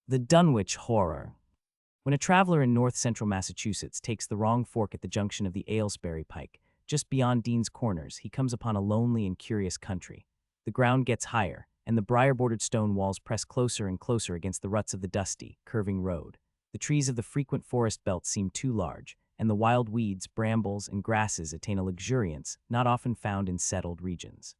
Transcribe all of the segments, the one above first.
The Dunwich Horror. When a traveler in north-central Massachusetts takes the wrong fork at the junction of the Aylesbury Pike, just beyond Dean's Corners, he comes upon a lonely and curious country. The ground gets higher, and the briar-bordered stone walls press closer and closer against the ruts of the dusty, curving road. The trees of the frequent forest belt seem too large, and the wild weeds, brambles, and grasses attain a luxuriance not often found in settled regions.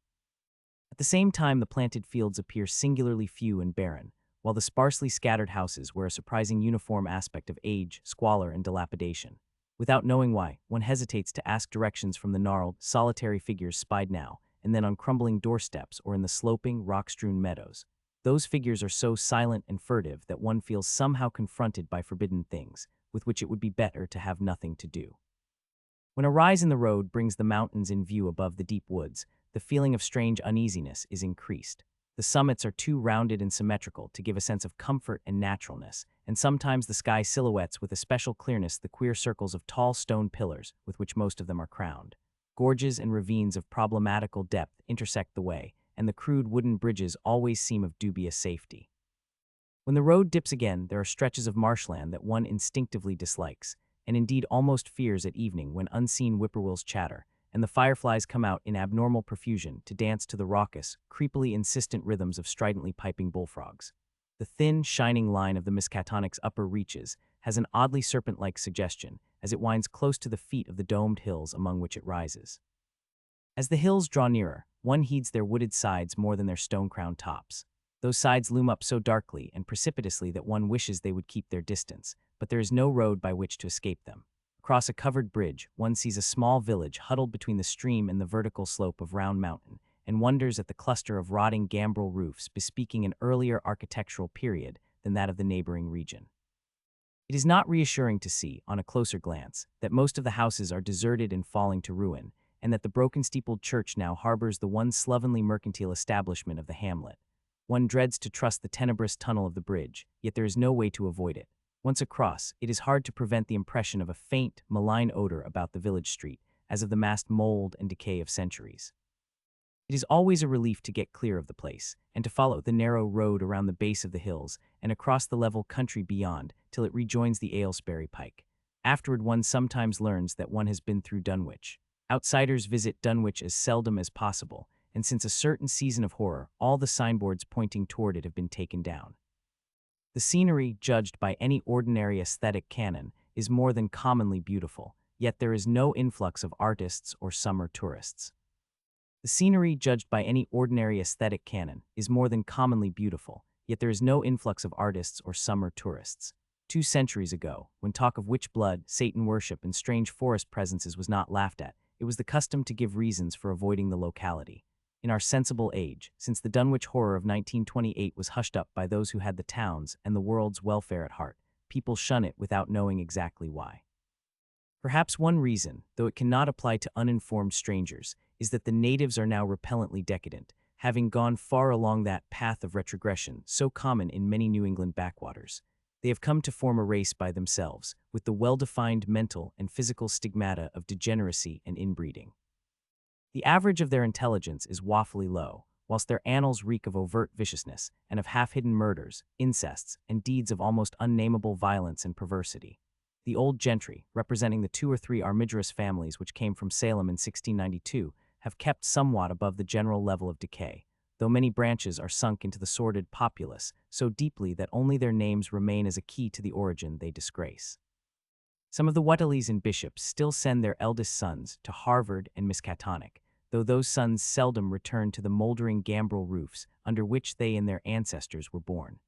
At the same time, the planted fields appear singularly few and barren, while the sparsely scattered houses wear a surprising uniform aspect of age, squalor, and dilapidation. Without knowing why, one hesitates to ask directions from the gnarled, solitary figures spied now and then on crumbling doorsteps or in the sloping, rock-strewn meadows. Those figures are so silent and furtive that one feels somehow confronted by forbidden things, with which it would be better to have nothing to do. When a rise in the road brings the mountains in view above the deep woods, the feeling of strange uneasiness is increased. The summits are too rounded and symmetrical to give a sense of comfort and naturalness, and sometimes the sky silhouettes with a special clearness the queer circles of tall stone pillars with which most of them are crowned. Gorges and ravines of problematical depth intersect the way, and the crude wooden bridges always seem of dubious safety. When the road dips again, there are stretches of marshland that one instinctively dislikes, and indeed almost fears at evening when unseen whippoorwills chatter, and the fireflies come out in abnormal profusion to dance to the raucous, creepily insistent rhythms of stridently piping bullfrogs. The thin, shining line of the Miskatonic's upper reaches has an oddly serpent-like suggestion as it winds close to the feet of the domed hills among which it rises. As the hills draw nearer, one heeds their wooded sides more than their stone-crowned tops. Those sides loom up so darkly and precipitously that one wishes they would keep their distance, but there is no road by which to escape them. Across a covered bridge, one sees a small village huddled between the stream and the vertical slope of Round Mountain, and wonders at the cluster of rotting gambrel roofs bespeaking an earlier architectural period than that of the neighboring region. It is not reassuring to see, on a closer glance, that most of the houses are deserted and falling to ruin, and that the broken-steepled church now harbors the one slovenly mercantile establishment of the hamlet. One dreads to trust the tenebrous tunnel of the bridge, yet there is no way to avoid it. Once across, it is hard to prevent the impression of a faint, malign odor about the village street, as of the massed mold and decay of centuries. It is always a relief to get clear of the place, and to follow the narrow road around the base of the hills and across the level country beyond till it rejoins the Aylesbury Pike. Afterward one sometimes learns that one has been through Dunwich. Outsiders visit Dunwich as seldom as possible, and since a certain season of horror, all the signboards pointing toward it have been taken down. The scenery, judged by any ordinary aesthetic canon, is more than commonly beautiful, yet there is no influx of artists or summer tourists. The scenery, judged by any ordinary aesthetic canon, is more than commonly beautiful, yet there is no influx of artists or summer tourists. 2 centuries ago, when talk of witch blood, Satan worship, and strange forest presences was not laughed at, it was the custom to give reasons for avoiding the locality. In our sensible age, since the Dunwich horror of 1928 was hushed up by those who had the town's and the world's welfare at heart, people shun it without knowing exactly why. Perhaps one reason, though it cannot apply to uninformed strangers, is that the natives are now repellently decadent, having gone far along that path of retrogression so common in many New England backwaters. They have come to form a race by themselves, with the well-defined mental and physical stigmata of degeneracy and inbreeding. The average of their intelligence is woefully low, whilst their annals reek of overt viciousness and of half-hidden murders, incests, and deeds of almost unnameable violence and perversity. The old gentry, representing the 2 or 3 armigerous families which came from Salem in 1692, have kept somewhat above the general level of decay, though many branches are sunk into the sordid populace so deeply that only their names remain as a key to the origin they disgrace. Some of the Whateleys and bishops still send their eldest sons to Harvard and Miskatonic, though those sons seldom return to the moldering gambrel roofs under which they and their ancestors were born.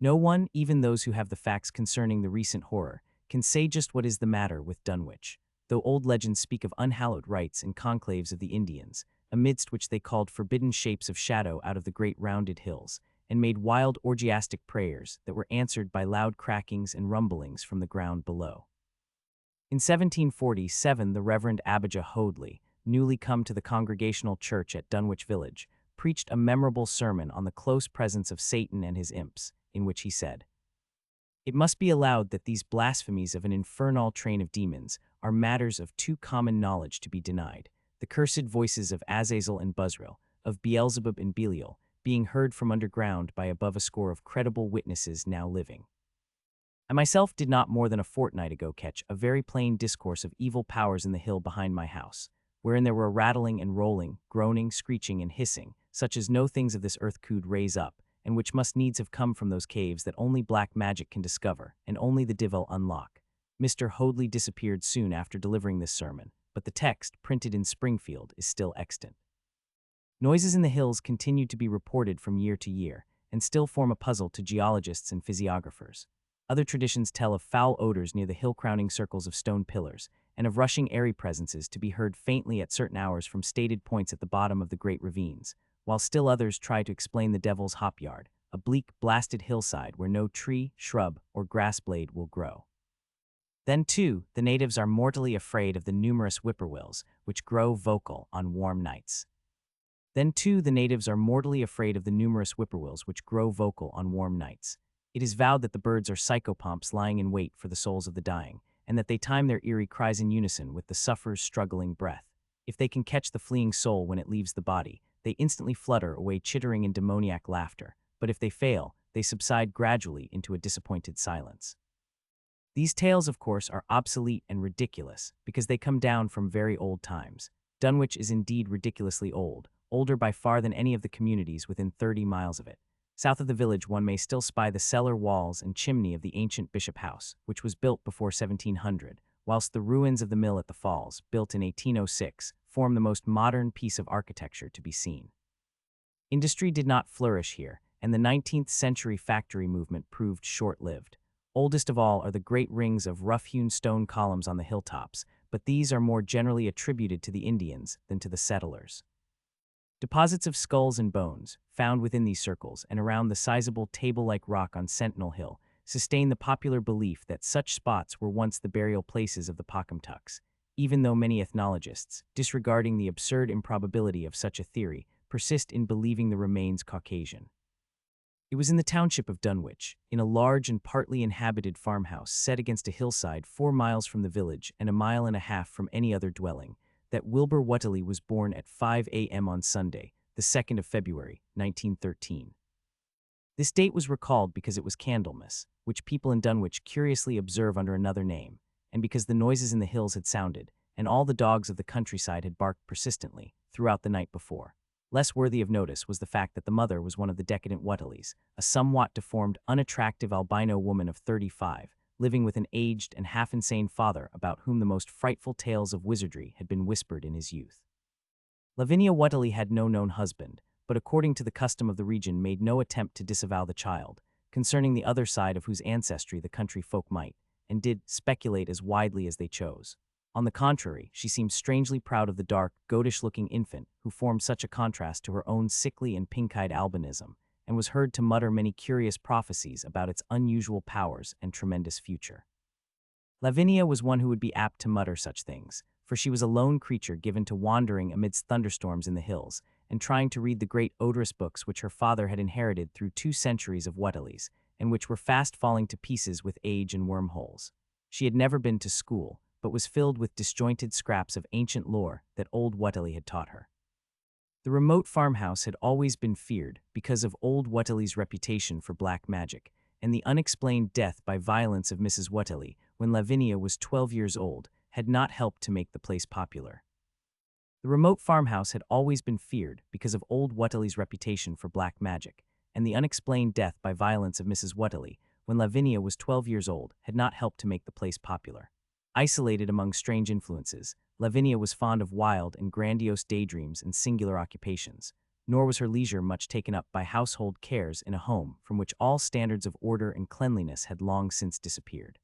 No one, even those who have the facts concerning the recent horror, can say just what is the matter with Dunwich, though old legends speak of unhallowed rites and conclaves of the Indians, amidst which they called forbidden shapes of shadow out of the great rounded hills, and made wild orgiastic prayers that were answered by loud crackings and rumblings from the ground below. In 1747, the Reverend Abijah Whateley, newly come to the Congregational Church at Dunwich Village, preached a memorable sermon on the close presence of Satan and his imps, in which he said, "It must be allowed that these blasphemies of an infernal train of demons are matters of too common knowledge to be denied. The cursed voices of Azazel and Buzrael, of Beelzebub and Belial, being heard from underground by above a score of credible witnesses now living. I myself did not more than a fortnight ago catch a very plain discourse of evil powers in the hill behind my house, wherein there were rattling and rolling, groaning, screeching, and hissing, such as no things of this earth could raise up, and which must needs have come from those caves that only black magic can discover, and only the divil unlock. Mr. Whateley disappeared soon after delivering this sermon, but the text, printed in Springfield, is still extant. Noises in the hills continued to be reported from year to year, and still form a puzzle to geologists and physiographers. Other traditions tell of foul odors near the hill-crowning circles of stone pillars, and of rushing airy presences to be heard faintly at certain hours from stated points at the bottom of the great ravines, while still others try to explain the Devil's Hop Yard, a bleak, blasted hillside where no tree, shrub, or grass blade will grow. Then, too, the natives are mortally afraid of the numerous whippoorwills, which grow vocal on warm nights. It is vowed that the birds are psychopomps lying in wait for the souls of the dying, and that they time their eerie cries in unison with the sufferer's struggling breath. If they can catch the fleeing soul when it leaves the body, they instantly flutter away chittering in demoniac laughter, but if they fail, they subside gradually into a disappointed silence. These tales, of course, are obsolete and ridiculous, because they come down from very old times. Dunwich is indeed ridiculously old, older by far than any of the communities within 30 miles of it. South of the village one may still spy the cellar walls and chimney of the ancient Bishop House, which was built before 1700, whilst the ruins of the mill at the Falls, built in 1806, form the most modern piece of architecture to be seen. Industry did not flourish here, and the 19th century factory movement proved short-lived. Oldest of all are the great rings of rough-hewn stone columns on the hilltops, but these are more generally attributed to the Indians than to the settlers. Deposits of skulls and bones, found within these circles and around the sizable table-like rock on Sentinel Hill, sustain the popular belief that such spots were once the burial places of the Pocumtucks, even though many ethnologists, disregarding the absurd improbability of such a theory, persist in believing the remains Caucasian. It was in the township of Dunwich, in a large and partly inhabited farmhouse set against a hillside 4 miles from the village and 1.5 miles from any other dwelling, that Wilbur Whateley was born at 5 a.m. on Sunday, the 2nd of February, 1913. This date was recalled because it was Candlemas, which people in Dunwich curiously observe under another name, and because the noises in the hills had sounded, and all the dogs of the countryside had barked persistently throughout the night before. Less worthy of notice was the fact that the mother was one of the decadent Whateleys, a somewhat deformed, unattractive albino woman of 35, living with an aged and half-insane father about whom the most frightful tales of wizardry had been whispered in his youth. Lavinia Whateley had no known husband, but according to the custom of the region made no attempt to disavow the child, concerning the other side of whose ancestry the country folk might, and did, speculate as widely as they chose. On the contrary, she seemed strangely proud of the dark, goatish-looking infant who formed such a contrast to her own sickly and pink-eyed albinism, and was heard to mutter many curious prophecies about its unusual powers and tremendous future. Lavinia was one who would be apt to mutter such things, for she was a lone creature given to wandering amidst thunderstorms in the hills, and trying to read the great odorous books which her father had inherited through 2 centuries of Whateleys, and which were fast falling to pieces with age and wormholes. She had never been to school, but was filled with disjointed scraps of ancient lore that old Whateley had taught her. The remote farmhouse had always been feared because of old Whateley's reputation for black magic, and the unexplained death by violence of Mrs. Whateley, when Lavinia was 12 years old, had not helped to make the place popular. The remote farmhouse had always been feared because of old Whateley's reputation for black magic, and the unexplained death by violence of Mrs. Whateley, when Lavinia was 12 years old, had not helped to make the place popular. Isolated among strange influences, Lavinia was fond of wild and grandiose daydreams and singular occupations, nor was her leisure much taken up by household cares in a home from which all standards of order and cleanliness had long since disappeared.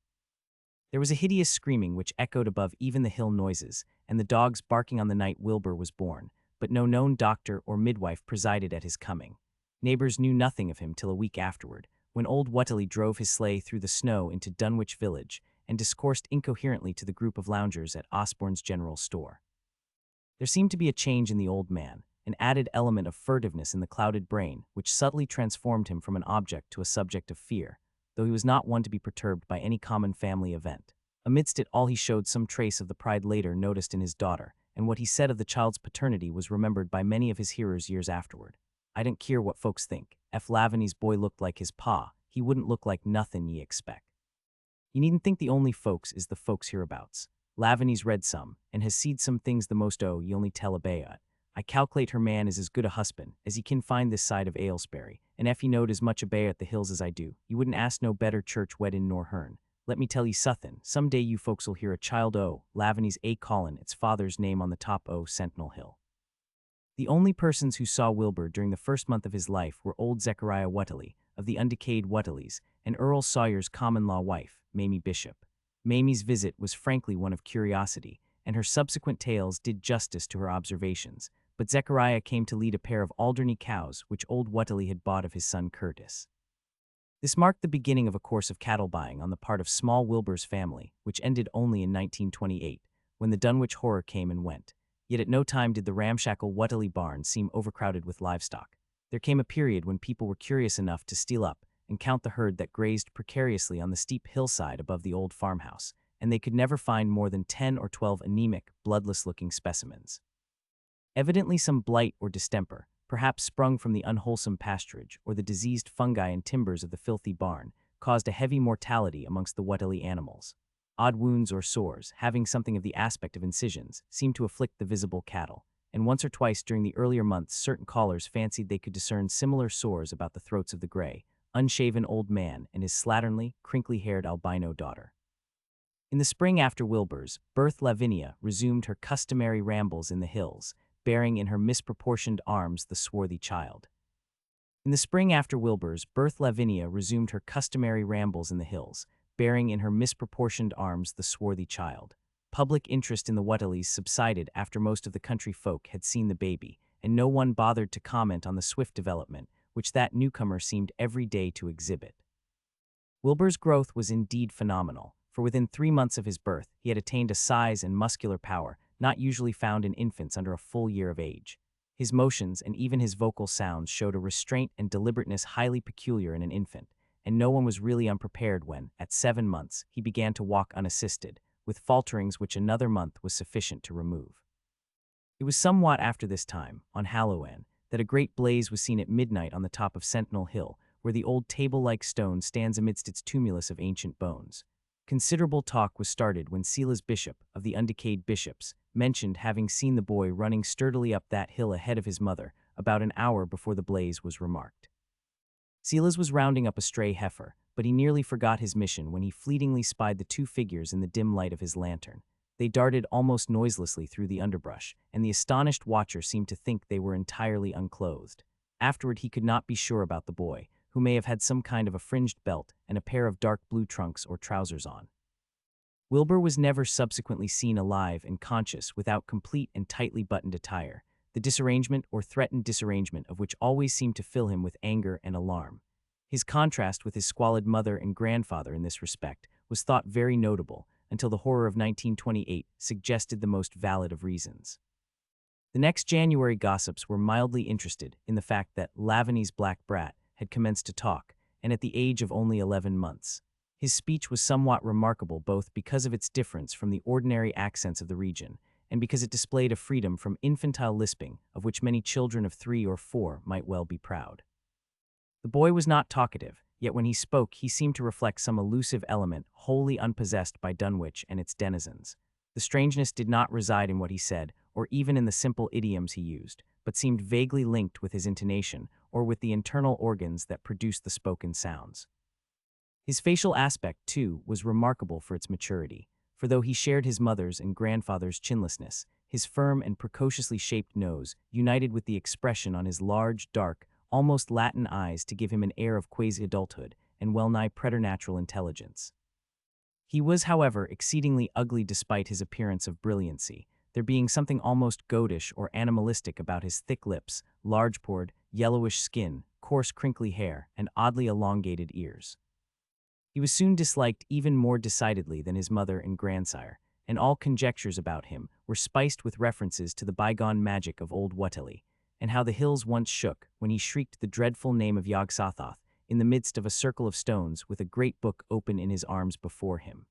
There was a hideous screaming which echoed above even the hill noises, and the dogs barking on the night Wilbur was born, but no known doctor or midwife presided at his coming. Neighbors knew nothing of him till a week afterward, when old Whateley drove his sleigh through the snow into Dunwich village and discoursed incoherently to the group of loungers at Osborne's general store. There seemed to be a change in the old man, an added element of furtiveness in the clouded brain, which subtly transformed him from an object to a subject of fear, though he was not one to be perturbed by any common family event. Amidst it all he showed some trace of the pride later noticed in his daughter, and what he said of the child's paternity was remembered by many of his hearers years afterward. I don't care what folks think. If Laviny's boy looked like his pa, he wouldn't look like nothin' ye expect. You needn't think the only folks is the folks hereabouts. Laviny's read some, and has seed some things the most ye only tell a bayat. I calculate her man is as good a husband as ye can find this side of Aylesbury, and if ye knowed as much about the hills as I do, you wouldn't ask no better church weddin' nor hern. Let me tell ye suthin, some day you folks'll hear a child Laviny's callin' its father's name on the top Sentinel Hill. The only persons who saw Wilbur during the first month of his life were old Zechariah Whateley, of the undecayed Whateleys, and Earl Sawyer's common-law wife, Mamie Bishop. Mamie's visit was frankly one of curiosity, and her subsequent tales did justice to her observations, but Zechariah came to lead a pair of Alderney cows which old Whateley had bought of his son Curtis. This marked the beginning of a course of cattle buying on the part of small Wilbur's family, which ended only in 1928, when the Dunwich horror came and went. Yet at no time did the ramshackle Whateley barn seem overcrowded with livestock. There came a period when people were curious enough to steal up and count the herd that grazed precariously on the steep hillside above the old farmhouse, and they could never find more than 10 or 12 anemic, bloodless-looking specimens. Evidently some blight or distemper, perhaps sprung from the unwholesome pasturage or the diseased fungi and timbers of the filthy barn, caused a heavy mortality amongst the Whateley animals. Odd wounds or sores, having something of the aspect of incisions, seemed to afflict the visible cattle, and once or twice during the earlier months certain callers fancied they could discern similar sores about the throats of the gray, unshaven old man and his slatternly, crinkly-haired albino daughter. In the spring after Wilbur's birth, Lavinia resumed her customary rambles in the hills, bearing in her misproportioned arms the swarthy child. In the spring after Wilbur's birth, Lavinia resumed her customary rambles in the hills, bearing in her misproportioned arms the swarthy child. Public interest in the Whateleys subsided after most of the country folk had seen the baby, and no one bothered to comment on the swift development which that newcomer seemed every day to exhibit. Wilbur's growth was indeed phenomenal, for within 3 months of his birth he had attained a size and muscular power not usually found in infants under a full year of age. His motions and even his vocal sounds showed a restraint and deliberateness highly peculiar in an infant, and no one was really unprepared when, at 7 months, he began to walk unassisted, with falterings which another month was sufficient to remove. It was somewhat after this time, on Hallowe'en, that a great blaze was seen at midnight on the top of Sentinel Hill, where the old table-like stone stands amidst its tumulus of ancient bones. Considerable talk was started when Silas Bishop, of the undecayed bishops, mentioned having seen the boy running sturdily up that hill ahead of his mother about an hour before the blaze was remarked. Silas was rounding up a stray heifer, but he nearly forgot his mission when he fleetingly spied the 2 figures in the dim light of his lantern. They darted almost noiselessly through the underbrush, and the astonished watcher seemed to think they were entirely unclothed. Afterward he could not be sure about the boy, who may have had some kind of a fringed belt and a pair of dark blue trunks or trousers on. Wilbur was never subsequently seen alive and conscious without complete and tightly buttoned attire, the disarrangement or threatened disarrangement of which always seemed to fill him with anger and alarm. His contrast with his squalid mother and grandfather in this respect was thought very notable, until the horror of 1928 suggested the most valid of reasons. The next January gossips were mildly interested in the fact that Laviny's black brat had commenced to talk, and at the age of only 11 months. His speech was somewhat remarkable both because of its difference from the ordinary accents of the region, and because it displayed a freedom from infantile lisping of which many children of 3 or 4 might well be proud. The boy was not talkative, yet when he spoke he seemed to reflect some elusive element wholly unpossessed by Dunwich and its denizens. The strangeness did not reside in what he said, or even in the simple idioms he used, but seemed vaguely linked with his intonation or with the internal organs that produced the spoken sounds. His facial aspect, too, was remarkable for its maturity, for though he shared his mother's and grandfather's chinlessness, his firm and precociously shaped nose united with the expression on his large, dark, almost Latin eyes to give him an air of quasi-adulthood and well-nigh preternatural intelligence. He was, however, exceedingly ugly despite his appearance of brilliancy, there being something almost goatish or animalistic about his thick lips, large-pored, yellowish skin, coarse crinkly hair, and oddly elongated ears. He was soon disliked even more decidedly than his mother and grandsire, and all conjectures about him were spiced with references to the bygone magic of old Whateley, and how the hills once shook when he shrieked the dreadful name of Yog-Sothoth in the midst of a circle of stones with a great book open in his arms before him.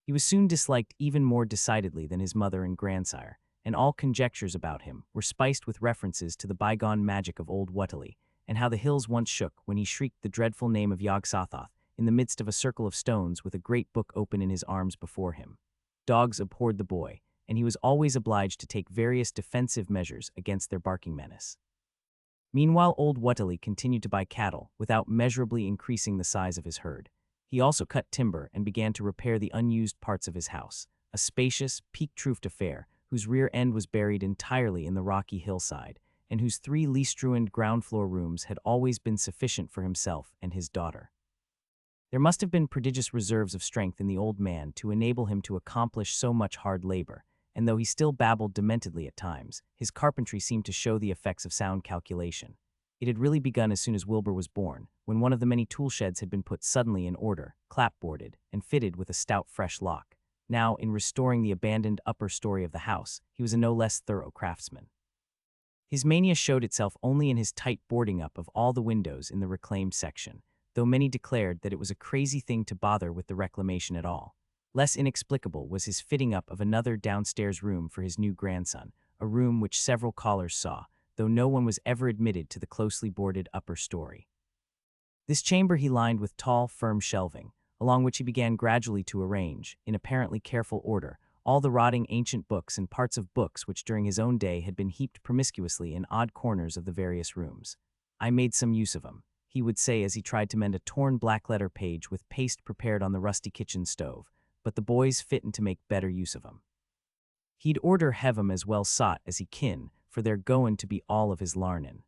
He was soon disliked even more decidedly than his mother and grandsire, and all conjectures about him were spiced with references to the bygone magic of old Whateley, and how the hills once shook when he shrieked the dreadful name of Yog-Sothoth in the midst of a circle of stones with a great book open in his arms before him. Dogs abhorred the boy, and he was always obliged to take various defensive measures against their barking menace. Meanwhile, old Whateley continued to buy cattle without measurably increasing the size of his herd. He also cut timber and began to repair the unused parts of his house, a spacious, peak-roofed affair whose rear end was buried entirely in the rocky hillside, and whose 3 least-ruined ground-floor rooms had always been sufficient for himself and his daughter. There must have been prodigious reserves of strength in the old man to enable him to accomplish so much hard labor, and though he still babbled dementedly at times, his carpentry seemed to show the effects of sound calculation. It had really begun as soon as Wilbur was born, when one of the many tool sheds had been put suddenly in order, clapboarded, and fitted with a stout fresh lock. Now, in restoring the abandoned upper story of the house, he was a no less thorough craftsman. His mania showed itself only in his tight boarding up of all the windows in the reclaimed section, though many declared that it was a crazy thing to bother with the reclamation at all. Less inexplicable was his fitting up of another downstairs room for his new grandson, a room which several callers saw, though no one was ever admitted to the closely boarded upper story. This chamber he lined with tall, firm shelving, along which he began gradually to arrange, in apparently careful order, all the rotting ancient books and parts of books which during his own day had been heaped promiscuously in odd corners of the various rooms. "I made some use of 'em," he would say as he tried to mend a torn black-letter page with paste prepared on the rusty kitchen stove, but the boys fittin' to make better use of 'em. He'd order hev 'em as well sot as he kin, for they're goin' to be all of his larnin'.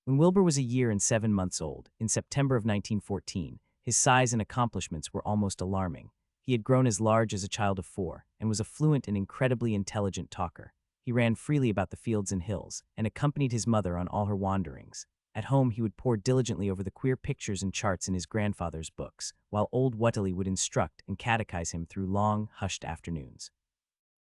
When Wilbur was a year and 7 months old, in September of 1914, his size and accomplishments were almost alarming. He had grown as large as a child of 4, and was a fluent and incredibly intelligent talker. He ran freely about the fields and hills, and accompanied his mother on all her wanderings. At home he would pore diligently over the queer pictures and charts in his grandfather's books, while old Whateley would instruct and catechize him through long, hushed afternoons.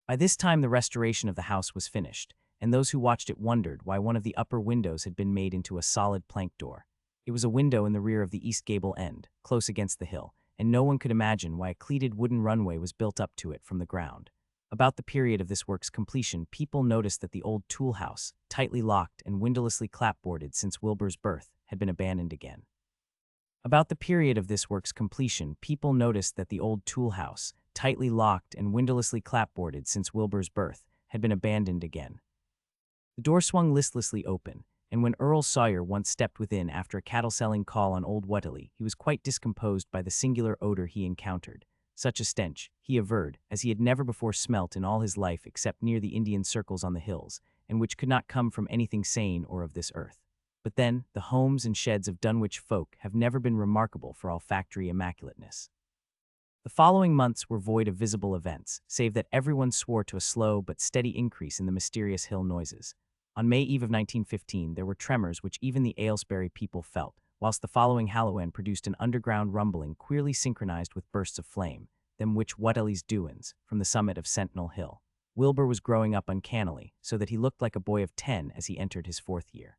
By this time the restoration of the house was finished, and those who watched it wondered why one of the upper windows had been made into a solid plank door. It was a window in the rear of the east gable end, close against the hill, and no one could imagine why a cleated wooden runway was built up to it from the ground. About the period of this work's completion, people noticed that the old tool house, tightly locked and windowlessly clapboarded since Wilbur's birth, had been abandoned again. About the period of this work's completion, people noticed that the old tool house, tightly locked and windowlessly clapboarded since Wilbur's birth, had been abandoned again. The door swung listlessly open, and when Earl Sawyer once stepped within after a cattle-selling call on old Whateley, he was quite discomposed by the singular odor he encountered. Such a stench, he averred, as he had never before smelt in all his life except near the Indian circles on the hills, and which could not come from anything sane or of this earth. But then, the homes and sheds of Dunwich folk have never been remarkable for olfactory immaculateness. The following months were void of visible events, save that everyone swore to a slow but steady increase in the mysterious hill noises. On May Eve of 1915, there were tremors which even the Aylesbury people felt, whilst the following Halloween produced an underground rumbling queerly synchronized with bursts of flame, than which Whateley's doin's, from the summit of Sentinel Hill. Wilbur was growing up uncannily, so that he looked like a boy of 10 as he entered his 4th year.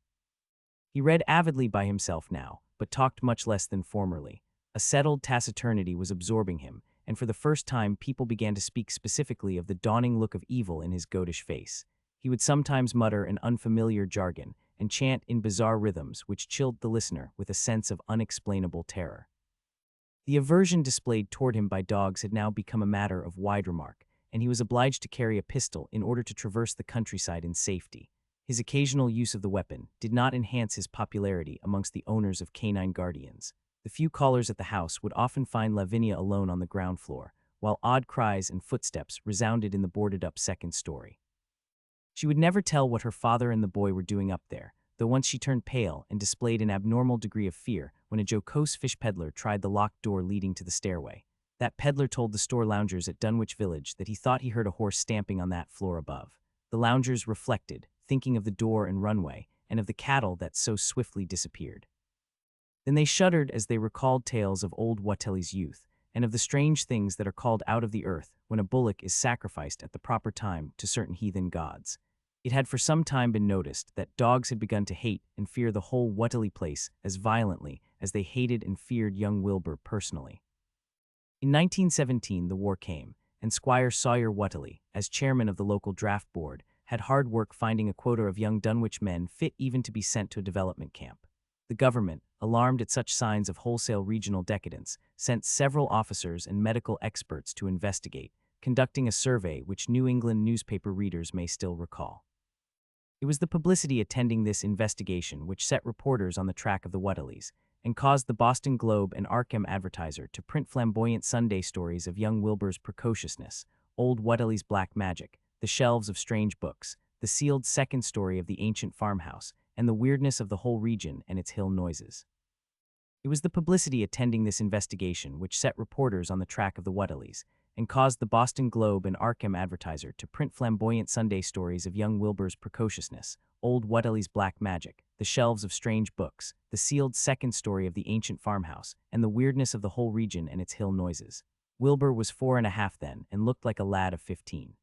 He read avidly by himself now, but talked much less than formerly. A settled taciturnity was absorbing him, and for the first time people began to speak specifically of the dawning look of evil in his goatish face. He would sometimes mutter an unfamiliar jargon, and chant in bizarre rhythms which chilled the listener with a sense of unexplainable terror. The aversion displayed toward him by dogs had now become a matter of wide remark, and he was obliged to carry a pistol in order to traverse the countryside in safety. His occasional use of the weapon did not enhance his popularity amongst the owners of canine guardians. The few callers at the house would often find Lavinia alone on the ground floor, while odd cries and footsteps resounded in the boarded-up 2nd story. She would never tell what her father and the boy were doing up there, though once she turned pale and displayed an abnormal degree of fear when a jocose fish peddler tried the locked door leading to the stairway. That peddler told the store loungers at Dunwich Village that he thought he heard a horse stamping on that floor above. The loungers reflected, thinking of the door and runway, and of the cattle that so swiftly disappeared. Then they shuddered as they recalled tales of old Whateley's youth, and of the strange things that are called out of the earth when a bullock is sacrificed at the proper time to certain heathen gods. It had for some time been noticed that dogs had begun to hate and fear the whole Whateley place as violently as they hated and feared young Wilbur personally. In 1917 the war came, and Squire Sawyer Whateley, as chairman of the local draft board, had hard work finding a quota of young Dunwich men fit even to be sent to a development camp. The government, alarmed at such signs of wholesale regional decadence, sent several officers and medical experts to investigate, conducting a survey which New England newspaper readers may still recall. It was the publicity attending this investigation which set reporters on the track of the Whateleys, and caused the Boston Globe and Arkham Advertiser to print flamboyant Sunday stories of young Wilbur's precociousness, old Whateley's black magic, the shelves of strange books, the sealed second story of the ancient farmhouse, and the weirdness of the whole region and its hill noises. It was the publicity attending this investigation which set reporters on the track of the Whateleys, and caused the Boston Globe and Arkham Advertiser to print flamboyant Sunday stories of young Wilbur's precociousness, old Whateley's black magic, the shelves of strange books, the sealed second story of the ancient farmhouse, and the weirdness of the whole region and its hill noises. Wilbur was 4.5 then, and looked like a lad of 15.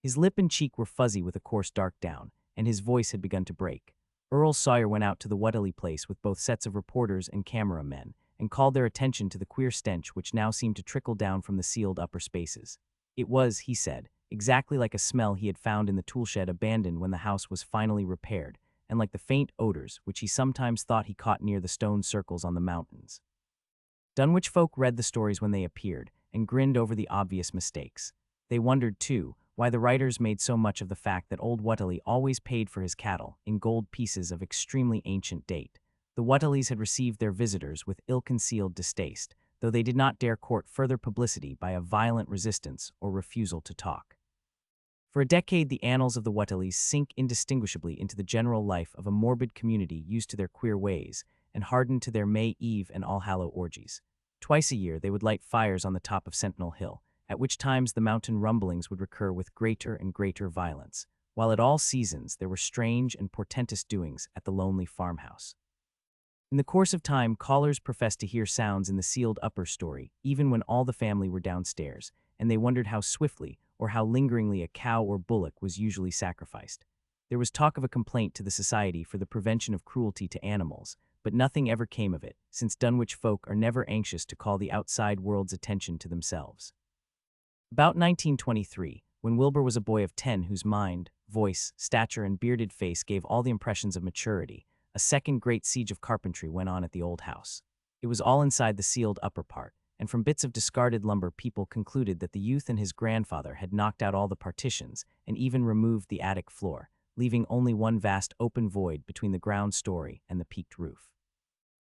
His lip and cheek were fuzzy with a coarse dark down, and his voice had begun to break. Earl Sawyer went out to the Whateley place with both sets of reporters and cameramen, and called their attention to the queer stench which now seemed to trickle down from the sealed upper spaces. It was, he said, exactly like a smell he had found in the toolshed abandoned when the house was finally repaired, and like the faint odors which he sometimes thought he caught near the stone circles on the mountains. Dunwich folk read the stories when they appeared, and grinned over the obvious mistakes. They wondered, too, why the writers made so much of the fact that old Whateley always paid for his cattle in gold pieces of extremely ancient date. The Whateleys had received their visitors with ill-concealed distaste, though they did not dare court further publicity by a violent resistance or refusal to talk. For a decade, the annals of the Whateleys sink indistinguishably into the general life of a morbid community used to their queer ways and hardened to their May Eve and All-Hallow orgies. Twice a year, they would light fires on the top of Sentinel Hill, at which times the mountain rumblings would recur with greater and greater violence, while at all seasons there were strange and portentous doings at the lonely farmhouse. In the course of time, callers professed to hear sounds in the sealed upper story, even when all the family were downstairs, and they wondered how swiftly or how lingeringly a cow or bullock was usually sacrificed. There was talk of a complaint to the Society for the Prevention of Cruelty to Animals, but nothing ever came of it, since Dunwich folk are never anxious to call the outside world's attention to themselves. About 1923, when Wilbur was a boy of 10 whose mind, voice, stature, and bearded face gave all the impressions of maturity, a second great siege of carpentry went on at the old house. It was all inside the sealed upper part, and from bits of discarded lumber people concluded that the youth and his grandfather had knocked out all the partitions and even removed the attic floor, leaving only one vast open void between the ground story and the peaked roof.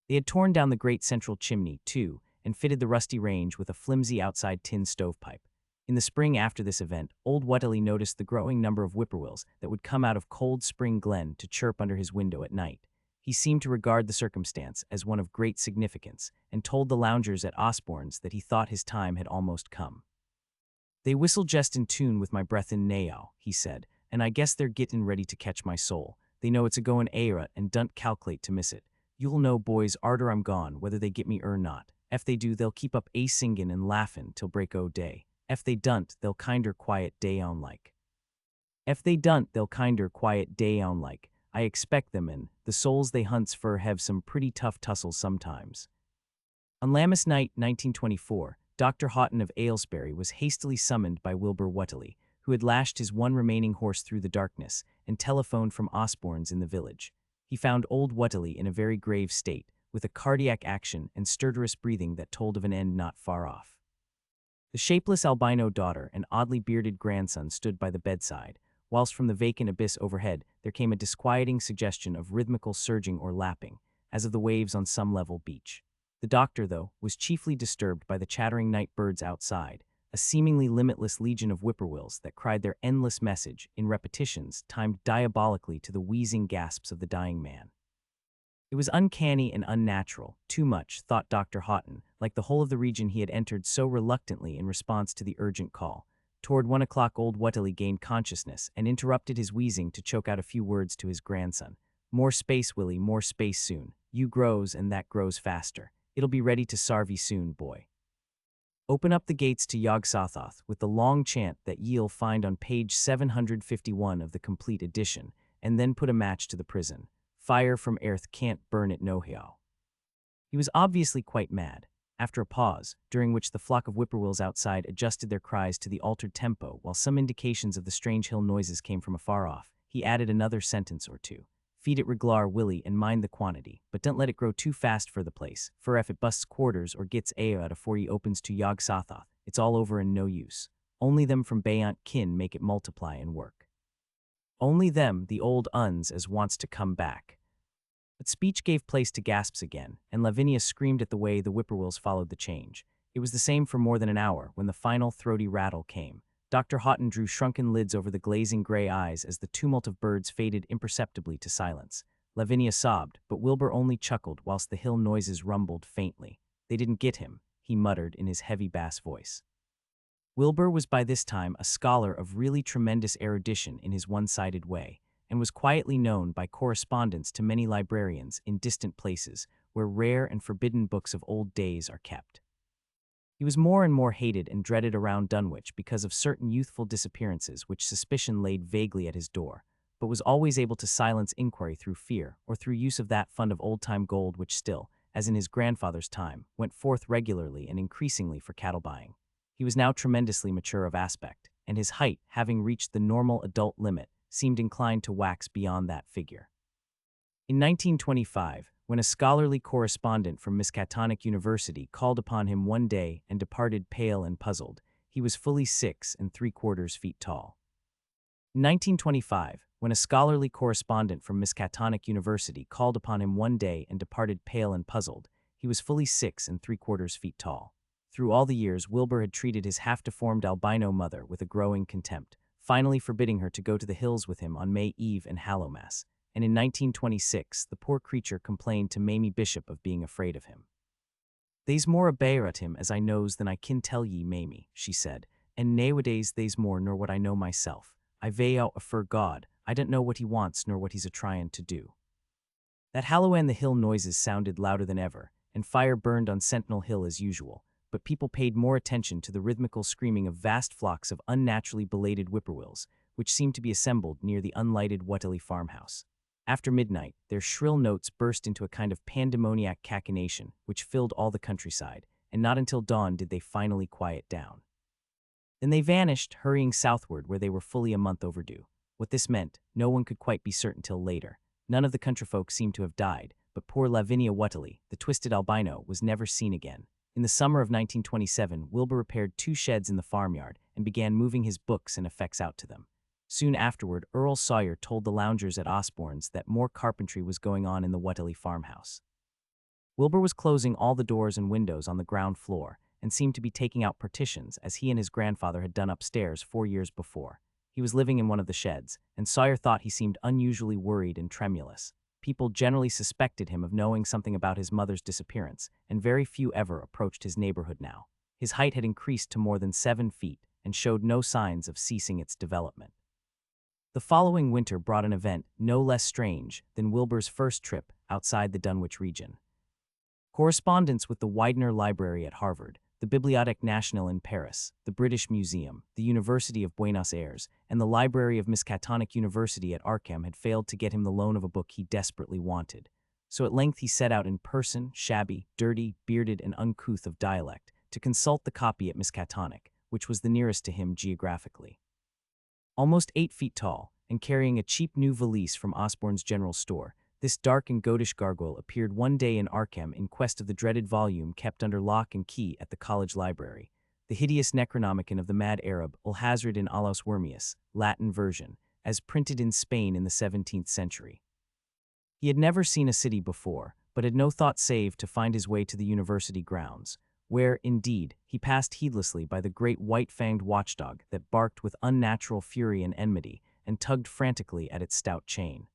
They had torn down the great central chimney, too, and fitted the rusty range with a flimsy outside tin stovepipe. In the spring after this event, old Whateley noticed the growing number of whippoorwills that would come out of Cold Spring Glen to chirp under his window at night. He seemed to regard the circumstance as one of great significance, and told the loungers at Osborne's that he thought his time had almost come. "They whistle jest in tune with my breath in naow," he said, "and I guess they're gittin' ready to catch my soul. They know it's a-goin' aira and dunt calc'late to miss it. You'll know, boys, arter I'm gone, whether they get me er not. Ef they do, they'll keep up singin' and laughin' till break o' day. Ef they dunt, they'll kinder quiet day on like. Ef they dunt, they'll kinder quiet day on like. I expect them, and the souls they hunts fur hev some pretty tough tussles sometimes." On Lammas night, 1924, Dr. Houghton of Aylesbury was hastily summoned by Wilbur Whateley, who had lashed his one remaining horse through the darkness, and telephoned from Osborne's in the village. He found old Whateley in a very grave state, with a cardiac action and stertorous breathing that told of an end not far off. The shapeless albino daughter and oddly bearded grandson stood by the bedside, whilst from the vacant abyss overhead there came a disquieting suggestion of rhythmical surging or lapping, as of the waves on some level beach. The doctor, though, was chiefly disturbed by the chattering night birds outside, a seemingly limitless legion of whippoorwills that cried their endless message in repetitions timed diabolically to the wheezing gasps of the dying man. It was uncanny and unnatural, too much, thought Dr. Houghton, like the whole of the region he had entered so reluctantly in response to the urgent call. Toward 1 o'clock old Whateley gained consciousness and interrupted his wheezing to choke out a few words to his grandson. "More space, Willie, more space soon. You grows and that grows faster. It'll be ready to sarve ye soon, boy. Open up the gates to Yog-Sothoth with the long chant that ye'll find on page 751 of the complete edition, and then put a match to the prison. Fire from earth can't burn it nohow." He was obviously quite mad. After a pause, during which the flock of whippoorwills outside adjusted their cries to the altered tempo while some indications of the strange hill noises came from afar off, he added another sentence or two. Feed it reglar, Willie, and mind the quantity, but don't let it grow too fast for the place, for if it busts quarters or gets ale out afore ye opens to Yog Sothoth, it's all over and no use. Only them from Bayant kin make it multiply and work. Only them, the old uns, as wants to come back. But speech gave place to gasps again, and Lavinia screamed at the way the whippoorwills followed the change. It was the same for more than an hour when the final throaty rattle came. Dr. Houghton drew shrunken lids over the glazing gray eyes as the tumult of birds faded imperceptibly to silence. Lavinia sobbed, but Wilbur only chuckled whilst the hill noises rumbled faintly. They didn't get him, he muttered in his heavy bass voice. Wilbur was by this time a scholar of really tremendous erudition in his one-sided way, and was quietly known by correspondence to many librarians in distant places where rare and forbidden books of old days are kept. He was more and more hated and dreaded around Dunwich because of certain youthful disappearances which suspicion laid vaguely at his door, but was always able to silence inquiry through fear or through use of that fund of old-time gold which still, as in his grandfather's time, went forth regularly and increasingly for cattle buying. He was now tremendously mature of aspect, and his height, having reached the normal adult limit, seemed inclined to wax beyond that figure. In 1925, when a scholarly correspondent from Miskatonic University called upon him one day and departed pale and puzzled, he was fully 6 3/4 feet tall. In 1925, when a scholarly correspondent from Miskatonic University called upon him one day and departed pale and puzzled, he was fully 6 3/4 feet tall. Through all the years, Wilbur had treated his half-deformed albino mother with a growing contempt, finally forbidding her to go to the hills with him on May Eve and Hallowmas, and in 1926 the poor creature complained to Mamie Bishop of being afraid of him. "They's more a bear at him as I knows than I kin tell ye, Mamie," she said, "and nowadays they's more nor what I know myself. I vay out afore God, I don't know what he wants nor what he's a-tryin' to do." That Hallow and the hill noises sounded louder than ever, and fire burned on Sentinel Hill as usual, but people paid more attention to the rhythmical screaming of vast flocks of unnaturally belated whippoorwills, which seemed to be assembled near the unlighted Whateley farmhouse. After midnight, their shrill notes burst into a kind of pandemoniac cachinnation which filled all the countryside, and not until dawn did they finally quiet down. Then they vanished, hurrying southward where they were fully a month overdue. What this meant, no one could quite be certain till later. None of the countryfolk seemed to have died, but poor Lavinia Whateley, the twisted albino, was never seen again. In the summer of 1927, Wilbur repaired 2 sheds in the farmyard and began moving his books and effects out to them. Soon afterward, Earl Sawyer told the loungers at Osborne's that more carpentry was going on in the Whateley farmhouse. Wilbur was closing all the doors and windows on the ground floor and seemed to be taking out partitions as he and his grandfather had done upstairs 4 years before. He was living in one of the sheds, and Sawyer thought he seemed unusually worried and tremulous. People generally suspected him of knowing something about his mother's disappearance, and very few ever approached his neighborhood now. His height had increased to more than 7 feet and showed no signs of ceasing its development. The following winter brought an event no less strange than Wilbur's first trip outside the Dunwich region. Correspondence with the Widener Library at Harvard, the Bibliothèque Nationale in Paris, the British Museum, the University of Buenos Aires, and the Library of Miskatonic University at Arkham had failed to get him the loan of a book he desperately wanted. So at length he set out in person, shabby, dirty, bearded, and uncouth of dialect, to consult the copy at Miskatonic, which was the nearest to him geographically. Almost 8 feet tall, and carrying a cheap new valise from Osborne's general store, this dark and goatish gargoyle appeared one day in Arkham in quest of the dreaded volume kept under lock and key at the college library, the hideous Necronomicon of the mad Arab Alhazred in Alos Wormius, Latin version, as printed in Spain in the 17th century. He had never seen a city before, but had no thought save to find his way to the university grounds, where, indeed, he passed heedlessly by the great white-fanged watchdog that barked with unnatural fury and enmity and tugged frantically at its stout chain.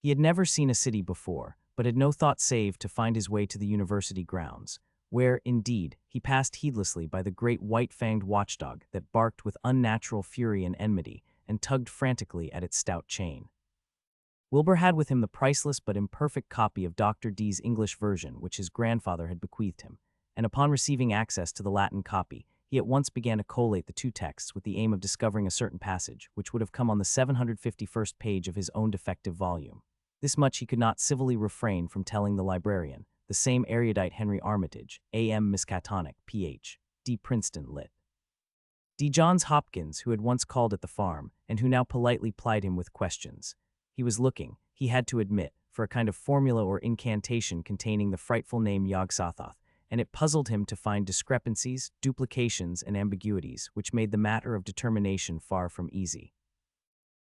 He had never seen a city before, but had no thought save to find his way to the university grounds, where, indeed, he passed heedlessly by the great white-fanged watchdog that barked with unnatural fury and enmity and tugged frantically at its stout chain. Wilbur had with him the priceless but imperfect copy of Dr. Dee's English version which his grandfather had bequeathed him, and upon receiving access to the Latin copy, he at once began to collate the 2 texts with the aim of discovering a certain passage which would have come on the 751st page of his own defective volume. This much he could not civilly refrain from telling the librarian, the same erudite Henry Armitage, A.M. Miskatonic, Ph.D. Princeton Lit. D. Johns Hopkins, who had once called at the farm, and who now politely plied him with questions. He was looking, he had to admit, for a kind of formula or incantation containing the frightful name Yog-Sothoth, and it puzzled him to find discrepancies, duplications, and ambiguities, which made the matter of determination far from easy.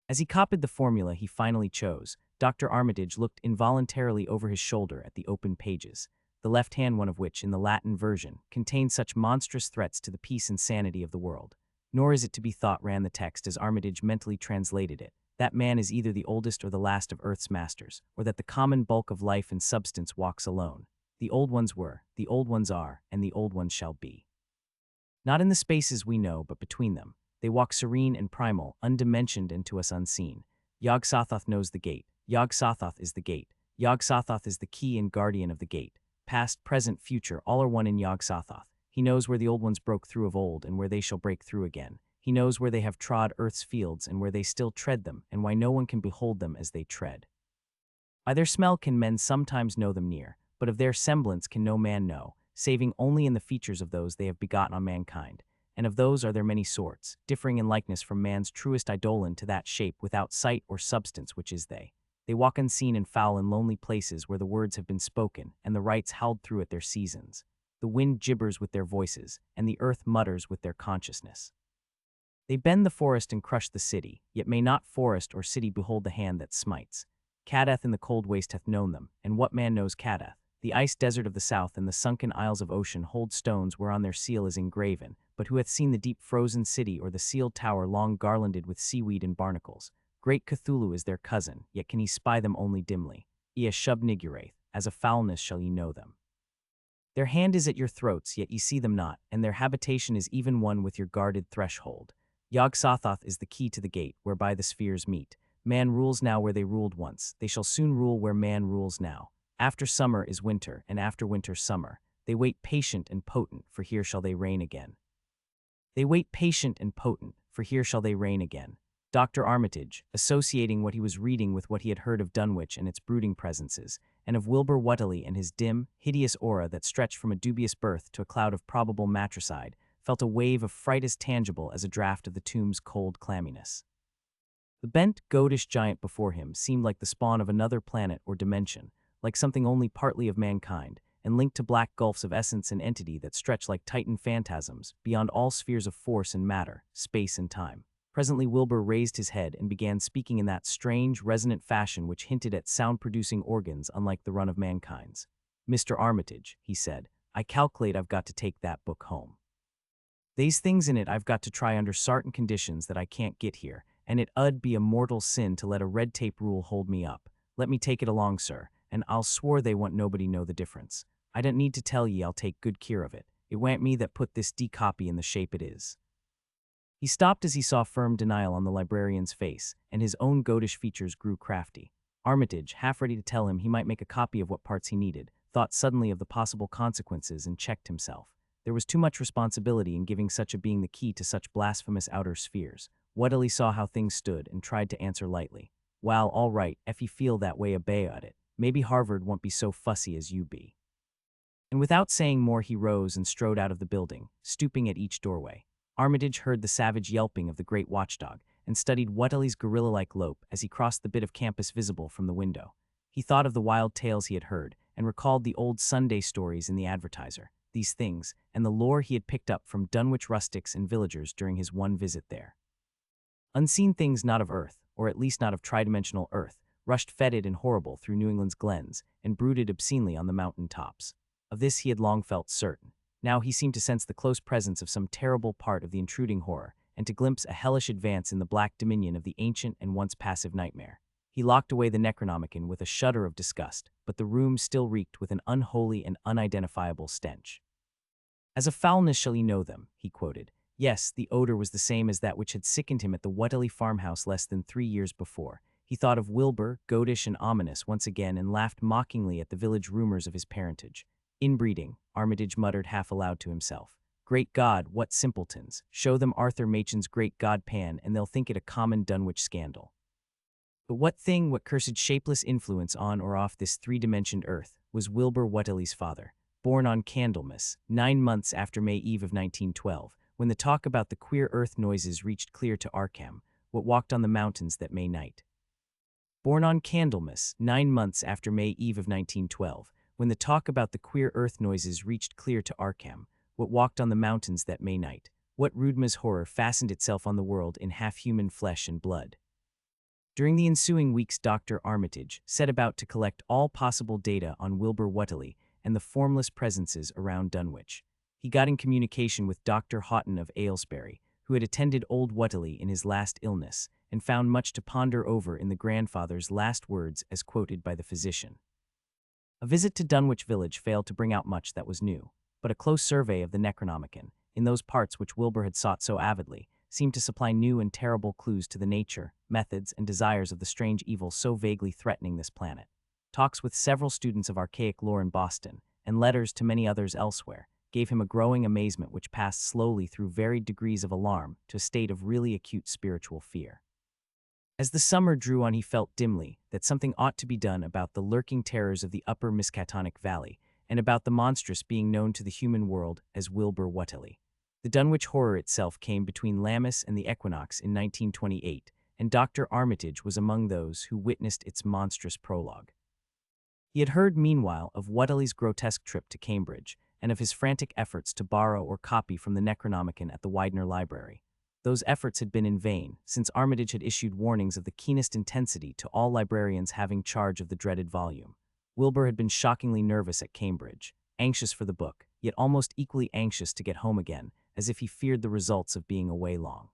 As he copied the formula he finally chose, Dr. Armitage looked involuntarily over his shoulder at the open pages, the left-hand one of which, in the Latin version, contained such monstrous threats to the peace and sanity of the world. Nor is it to be thought, ran the text as Armitage mentally translated it, that man is either the oldest or the last of Earth's masters, or that the common bulk of life and substance walks alone. The old ones were, the old ones are, and the old ones shall be. Not in the spaces we know, but between them. They walk serene and primal, undimensioned and to us unseen. Yog-Sothoth knows the gate. Yog-Sothoth is the gate. Yog-Sothoth is the key and guardian of the gate. Past, present, future, all are one in Yog-Sothoth. He knows where the old ones broke through of old and where they shall break through again. He knows where they have trod earth's fields and where they still tread them, and why no one can behold them as they tread. By their smell can men sometimes know them near, but of their semblance can no man know, saving only in the features of those they have begotten on mankind. And of those are there many sorts, differing in likeness from man's truest eidolon to that shape without sight or substance which is they. They walk unseen and foul in lonely places where the words have been spoken, and the rites howled through at their seasons. The wind gibbers with their voices, and the earth mutters with their consciousness. They bend the forest and crush the city, yet may not forest or city behold the hand that smites. Cadath in the cold waste hath known them, and what man knows Cadath? The ice desert of the south and the sunken isles of ocean hold stones whereon their seal is engraven, but who hath seen the deep frozen city or the sealed tower long garlanded with seaweed and barnacles? Great Cthulhu is their cousin, yet can he spy them only dimly. Ea Shub-Niggurath, as a foulness shall ye know them. Their hand is at your throats, yet ye see them not, and their habitation is even one with your guarded threshold. Yog-Sothoth is the key to the gate, whereby the spheres meet. Man rules now where they ruled once. They shall soon rule where man rules now. After summer is winter, and after winter summer. They wait patient and potent, for here shall they reign again. They wait patient and potent, for here shall they reign again. Dr. Armitage, associating what he was reading with what he had heard of Dunwich and its brooding presences, and of Wilbur Whateley and his dim, hideous aura that stretched from a dubious birth to a cloud of probable matricide, felt a wave of fright as tangible as a draught of the tomb's cold clamminess. The bent, goatish giant before him seemed like the spawn of another planet or dimension, like something only partly of mankind, and linked to black gulfs of essence and entity that stretch like Titan phantasms, beyond all spheres of force and matter, space and time. Presently Wilbur raised his head and began speaking in that strange, resonant fashion which hinted at sound-producing organs unlike the run of mankind's. "Mr. Armitage," he said, "I calculate I've got to take that book home. They's things in it I've got to try under sartin conditions that I can't get here, and it 'ud be a mortal sin to let a red tape rule hold me up. Let me take it along, sir, and I'll swore they want nobody know the difference. I don't need to tell ye I'll take good care of it. It wa'n't me that put this copy in the shape it is." He stopped as he saw firm denial on the librarian's face, and his own goatish features grew crafty. Armitage, half ready to tell him he might make a copy of what parts he needed, thought suddenly of the possible consequences and checked himself. There was too much responsibility in giving such a being the key to such blasphemous outer spheres. Whateley saw how things stood and tried to answer lightly. "Well, all right, if ye feel that way about it. Maybe Harvard won't be so fussy as you be." And without saying more he rose and strode out of the building, stooping at each doorway. Armitage heard the savage yelping of the great watchdog, and studied Whateley's gorilla-like lope as he crossed the bit of campus visible from the window. He thought of the wild tales he had heard, and recalled the old Sunday stories in the Advertiser, these things, and the lore he had picked up from Dunwich rustics and villagers during his one visit there. Unseen things not of earth, or at least not of tridimensional earth, rushed fetid and horrible through New England's glens, and brooded obscenely on the mountain tops. Of this he had long felt certain. Now he seemed to sense the close presence of some terrible part of the intruding horror, and to glimpse a hellish advance in the black dominion of the ancient and once passive nightmare. He locked away the Necronomicon with a shudder of disgust, but the room still reeked with an unholy and unidentifiable stench. "As a foulness shall ye know them," he quoted. Yes, the odor was the same as that which had sickened him at the Whateley farmhouse less than 3 years before. He thought of Wilbur, goatish and ominous, once again, and laughed mockingly at the village rumors of his parentage. "Inbreeding," Armitage muttered half aloud to himself. "Great God, what simpletons! Show them Arthur Machen's Great God Pan, and they'll think it a common Dunwich scandal. But what cursed shapeless influence on or off this three-dimensioned earth, was Wilbur Whateley's father, born on Candlemas, 9 months after May Eve of 1912, when the talk about the queer earth noises reached clear to Arkham, what walked on the mountains that May night. Born on Candlemas, 9 months after May Eve of 1912, when the talk about the queer earth noises reached clear to Arkham, what walked on the mountains that May night, what Rudma's horror fastened itself on the world in half-human flesh and blood. During the ensuing weeks, Dr. Armitage set about to collect all possible data on Wilbur Whateley and the formless presences around Dunwich. He got in communication with Dr. Houghton of Aylesbury, who had attended old Whateley in his last illness, and found much to ponder over in the grandfather's last words as quoted by the physician. A visit to Dunwich village failed to bring out much that was new, but a close survey of the Necronomicon, in those parts which Wilbur had sought so avidly, seemed to supply new and terrible clues to the nature, methods, and desires of the strange evil so vaguely threatening this planet. Talks with several students of archaic lore in Boston, and letters to many others elsewhere, gave him a growing amazement which passed slowly through varied degrees of alarm to a state of really acute spiritual fear. As the summer drew on, he felt dimly that something ought to be done about the lurking terrors of the upper Miskatonic Valley, and about the monstrous being known to the human world as Wilbur Whateley. The Dunwich horror itself came between Lammas and the equinox in 1928, and Dr. Armitage was among those who witnessed its monstrous prologue. He had heard meanwhile of Whateley's grotesque trip to Cambridge, and of his frantic efforts to borrow or copy from the Necronomicon at the Widener Library. Those efforts had been in vain, since Armitage had issued warnings of the keenest intensity to all librarians having charge of the dreaded volume. Wilbur had been shockingly nervous at Cambridge, anxious for the book, yet almost equally anxious to get home again, as if he feared the results of being away long.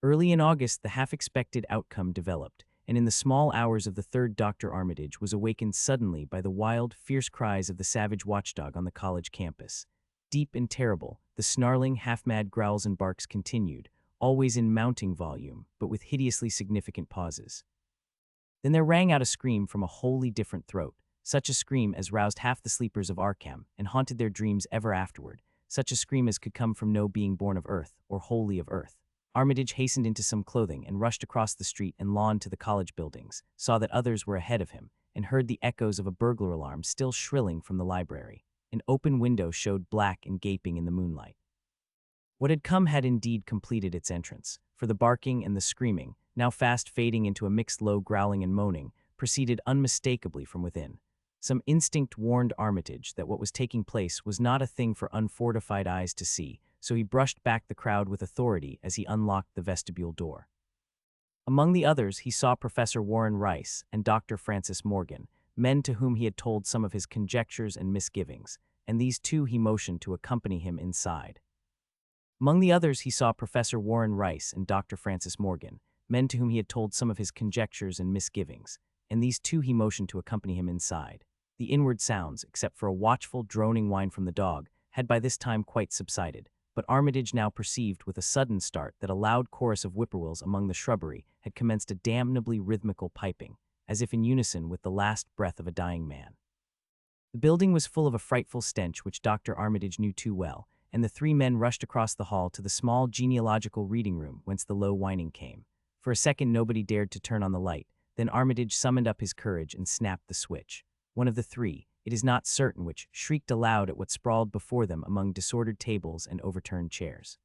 Early in August, the half-expected outcome developed, and in the small hours of the third, Dr. Armitage was awakened suddenly by the wild, fierce cries of the savage watchdog on the college campus. Deep and terrible, the snarling, half-mad growls and barks continued, always in mounting volume, but with hideously significant pauses. Then there rang out a scream from a wholly different throat, such a scream as roused half the sleepers of Arkham and haunted their dreams ever afterward, such a scream as could come from no being born of earth or wholly of earth. Armitage hastened into some clothing and rushed across the street and lawn to the college buildings, saw that others were ahead of him, and heard the echoes of a burglar alarm still shrilling from the library. An open window showed black and gaping in the moonlight. What had come had indeed completed its entrance, for the barking and the screaming, now fast fading into a mixed low growling and moaning, proceeded unmistakably from within. Some instinct warned Armitage that what was taking place was not a thing for unfortified eyes to see, so he brushed back the crowd with authority as he unlocked the vestibule door. Among the others, he saw Professor Warren Rice and Dr. Francis Morgan, men to whom he had told some of his conjectures and misgivings, and these two he motioned to accompany him inside. Among the others, he saw Professor Warren Rice and Dr. Francis Morgan, men to whom he had told some of his conjectures and misgivings, and these two he motioned to accompany him inside. The inward sounds, except for a watchful, droning whine from the dog, had by this time quite subsided, but Armitage now perceived with a sudden start that a loud chorus of whippoorwills among the shrubbery had commenced a damnably rhythmical piping, as if in unison with the last breath of a dying man. The building was full of a frightful stench which Dr. Armitage knew too well, and the three men rushed across the hall to the small genealogical reading room whence the low whining came. For a second nobody dared to turn on the light, then Armitage summoned up his courage and snapped the switch. One of the three, it is not certain which, shrieked aloud at what sprawled before them among disordered tables and overturned chairs.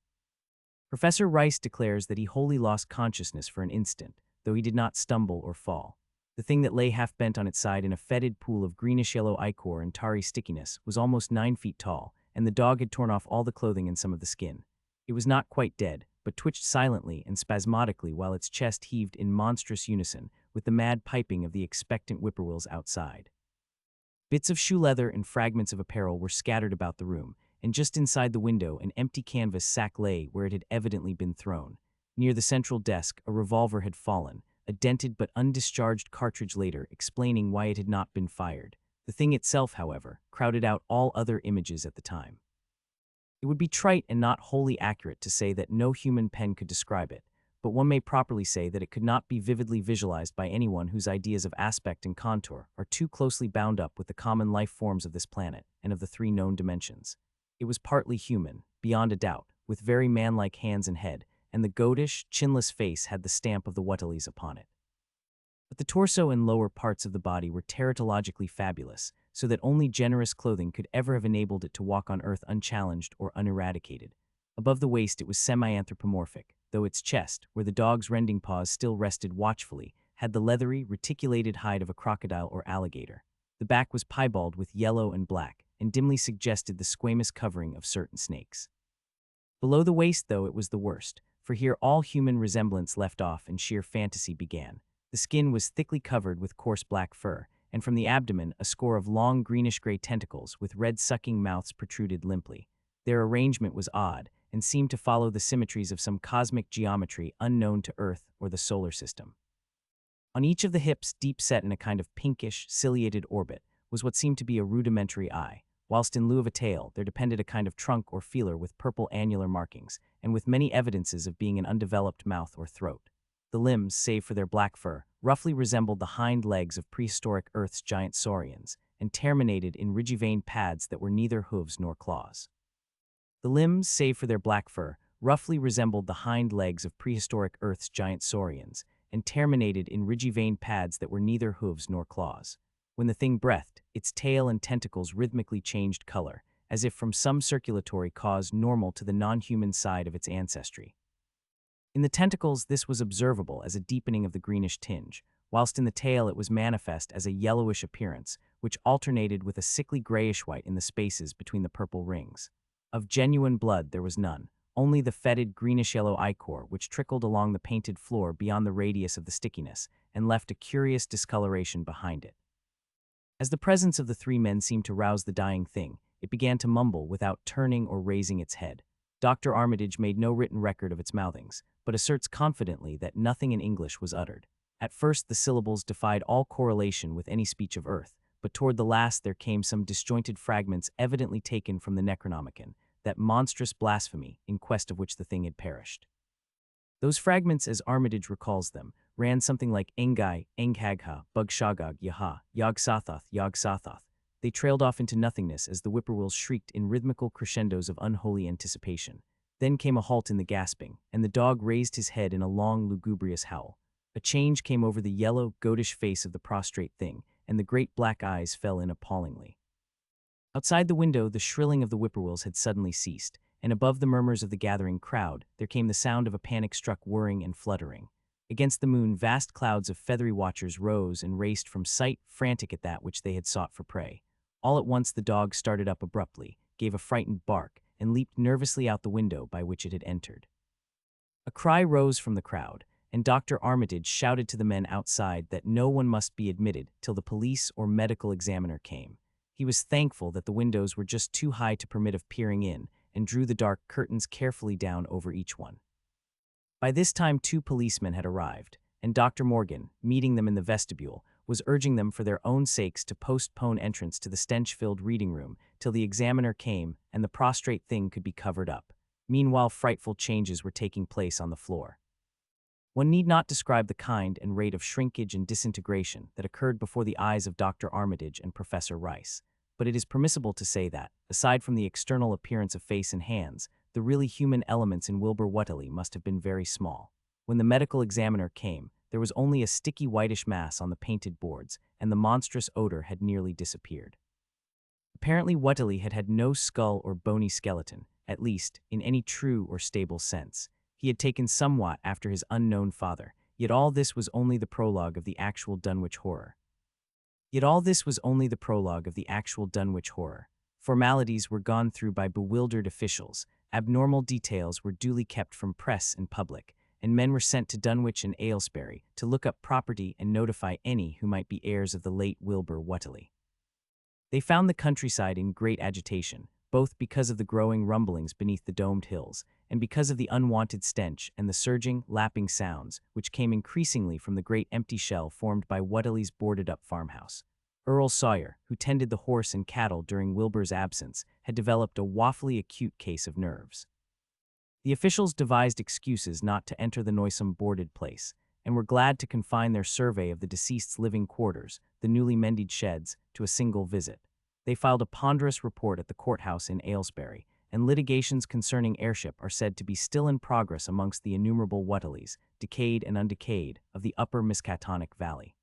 Professor Rice declares that he wholly lost consciousness for an instant, though he did not stumble or fall. The thing that lay half bent on its side in a fetid pool of greenish-yellow ichor and tarry stickiness was almost 9 feet tall, and the dog had torn off all the clothing and some of the skin. It was not quite dead, but twitched silently and spasmodically while its chest heaved in monstrous unison with the mad piping of the expectant whippoorwills outside. Bits of shoe leather and fragments of apparel were scattered about the room, and just inside the window an empty canvas sack lay where it had evidently been thrown. Near the central desk, a revolver had fallen, a dented but undischarged cartridge later explaining why it had not been fired. The thing itself, however, crowded out all other images at the time. It would be trite and not wholly accurate to say that no human pen could describe it, but one may properly say that it could not be vividly visualized by anyone whose ideas of aspect and contour are too closely bound up with the common life forms of this planet and of the 3 known dimensions. It was partly human, beyond a doubt, with very manlike hands and head, and the goatish, chinless face had the stamp of the Whateleys upon it. But the torso and lower parts of the body were teratologically fabulous, so that only generous clothing could ever have enabled it to walk on Earth unchallenged or uneradicated. Above the waist it was semi-anthropomorphic, though its chest, where the dog's rending paws still rested watchfully, had the leathery, reticulated hide of a crocodile or alligator. The back was piebald with yellow and black, and dimly suggested the squamous covering of certain snakes. Below the waist, though, it was the worst, for here all human resemblance left off and sheer fantasy began. The skin was thickly covered with coarse black fur, and from the abdomen a score of long greenish-gray tentacles with red sucking mouths protruded limply. Their arrangement was odd, and seemed to follow the symmetries of some cosmic geometry unknown to Earth or the solar system. On each of the hips, deep set in a kind of pinkish, ciliated orbit, was what seemed to be a rudimentary eye, whilst in lieu of a tail there depended a kind of trunk or feeler with purple annular markings, and with many evidences of being an undeveloped mouth or throat. The limbs, save for their black fur, roughly resembled the hind legs of prehistoric Earth's giant saurians, and terminated in ridgy-veined pads that were neither hooves nor claws. The limbs, save for their black fur, roughly resembled the hind legs of prehistoric Earth's giant saurians, and terminated in ridgy-veined pads that were neither hooves nor claws. When the thing breathed, its tail and tentacles rhythmically changed color, as if from some circulatory cause normal to the non-human side of its ancestry. In the tentacles, this was observable as a deepening of the greenish tinge, whilst in the tail it was manifest as a yellowish appearance, which alternated with a sickly grayish-white in the spaces between the purple rings. Of genuine blood there was none, only the fetid greenish-yellow ichor which trickled along the painted floor beyond the radius of the stickiness, and left a curious discoloration behind it. As the presence of the three men seemed to rouse the dying thing, it began to mumble without turning or raising its head. Dr. Armitage made no written record of its mouthings, but asserts confidently that nothing in English was uttered. At first the syllables defied all correlation with any speech of Earth, but toward the last there came some disjointed fragments evidently taken from the Necronomicon, that monstrous blasphemy in quest of which the thing had perished. Those fragments, as Armitage recalls them, ran something like Engai, Enghagha, Bugshagog, Yaha, Yog-Sothoth, Yog-Sothoth. They trailed off into nothingness as the whippoorwills shrieked in rhythmical crescendos of unholy anticipation. Then came a halt in the gasping, and the dog raised his head in a long, lugubrious howl. A change came over the yellow, goatish face of the prostrate thing, and the great black eyes fell in appallingly. Outside the window, the shrilling of the whippoorwills had suddenly ceased, and above the murmurs of the gathering crowd, there came the sound of a panic-struck whirring and fluttering. Against the moon, vast clouds of feathery watchers rose and raced from sight, frantic at that which they had sought for prey. All at once the dog started up abruptly, gave a frightened bark, and leaped nervously out the window by which it had entered. A cry rose from the crowd, and Dr. Armitage shouted to the men outside that no one must be admitted till the police or medical examiner came. He was thankful that the windows were just too high to permit of peering in, and drew the dark curtains carefully down over each one. By this time 2 policemen had arrived, and Dr. Morgan, meeting them in the vestibule, was urging them for their own sakes to postpone entrance to the stench-filled reading room till the examiner came and the prostrate thing could be covered up. Meanwhile, frightful changes were taking place on the floor. One need not describe the kind and rate of shrinkage and disintegration that occurred before the eyes of Dr. Armitage and Professor Rice, but it is permissible to say that, aside from the external appearance of face and hands, the really human elements in Wilbur Whateley must have been very small. When the medical examiner came, there was only a sticky whitish mass on the painted boards, and the monstrous odor had nearly disappeared. Apparently Whateley had had no skull or bony skeleton, at least, in any true or stable sense. He had taken somewhat after his unknown father, yet all this was only the prologue of the actual Dunwich horror. Formalities were gone through by bewildered officials, abnormal details were duly kept from press and public, and men were sent to Dunwich and Aylesbury to look up property and notify any who might be heirs of the late Wilbur Whateley. They found the countryside in great agitation, both because of the growing rumblings beneath the domed hills, and because of the unwanted stench and the surging, lapping sounds which came increasingly from the great empty shell formed by Whateley's boarded-up farmhouse. Earl Sawyer, who tended the horse and cattle during Wilbur's absence, had developed a woefully acute case of nerves. The officials devised excuses not to enter the noisome boarded place, and were glad to confine their survey of the deceased's living quarters, the newly mended sheds, to a single visit. They filed a ponderous report at the courthouse in Aylesbury, and litigations concerning heirship are said to be still in progress amongst the innumerable Whateleys, decayed and undecayed, of the upper Miskatonic Valley.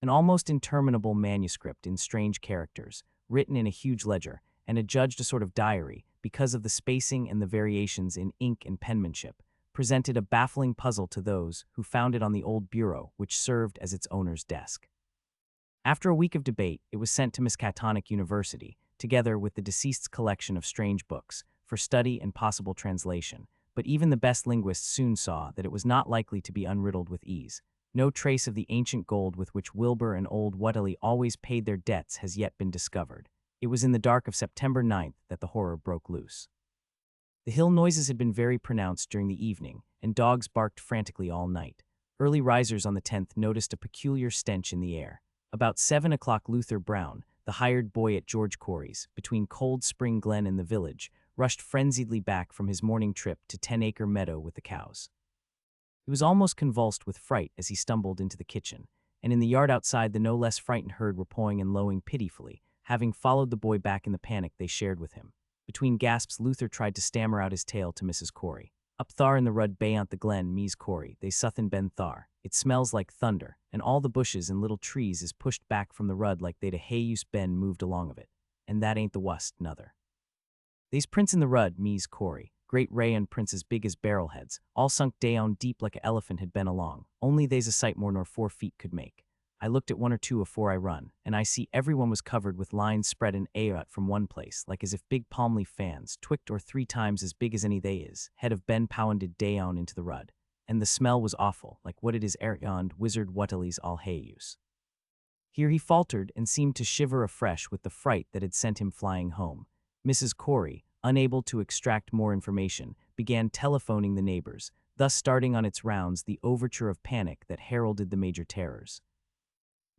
An almost interminable manuscript in strange characters, written in a huge ledger, and adjudged a sort of diary because of the spacing and the variations in ink and penmanship, presented a baffling puzzle to those who found it on the old bureau which served as its owner's desk. After a week of debate, it was sent to Miskatonic University, together with the deceased's collection of strange books, for study and possible translation, but even the best linguists soon saw that it was not likely to be unriddled with ease. No trace of the ancient gold with which Wilbur and old Whateley always paid their debts has yet been discovered. It was in the dark of September 9th that the horror broke loose. The hill noises had been very pronounced during the evening, and dogs barked frantically all night. Early risers on the 10th noticed a peculiar stench in the air. About 7 o'clock, Luther Brown, the hired boy at George Corey's, between Cold Spring Glen and the village, rushed frenziedly back from his morning trip to 10-acre meadow with the cows. He was almost convulsed with fright as he stumbled into the kitchen, and in the yard outside the no less frightened herd were pawing and lowing pitifully, having followed the boy back in the panic they shared with him. Between gasps, Luther tried to stammer out his tale to Mrs. Corey. Up thar in the rud bayant the glen, Mies Corey, they suthin ben thar. It smells like thunder, and all the bushes and little trees is pushed back from the rud like they'd a hayuse ben moved along of it. And that ain't the wust, nuther. They's prints in the rud, Mies Corey, great rayon prints as big as barrel-heads, all sunk down deep like a elephant had been along, only they's a sight more nor 4 feet could make. I looked at 1 or 2 afore I run, and I see everyone was covered with lines spread in ayot from one place, like as if big palm leaf fans, twict or 3 times as big as any they is, head of ben pounded down into the rud. And the smell was awful, like what it is yond wizard Whateley's all hayuse. Here he faltered and seemed to shiver afresh with the fright that had sent him flying home. Mrs. Corey, unable to extract more information, began telephoning the neighbors, thus starting on its rounds the overture of panic that heralded the major terrors.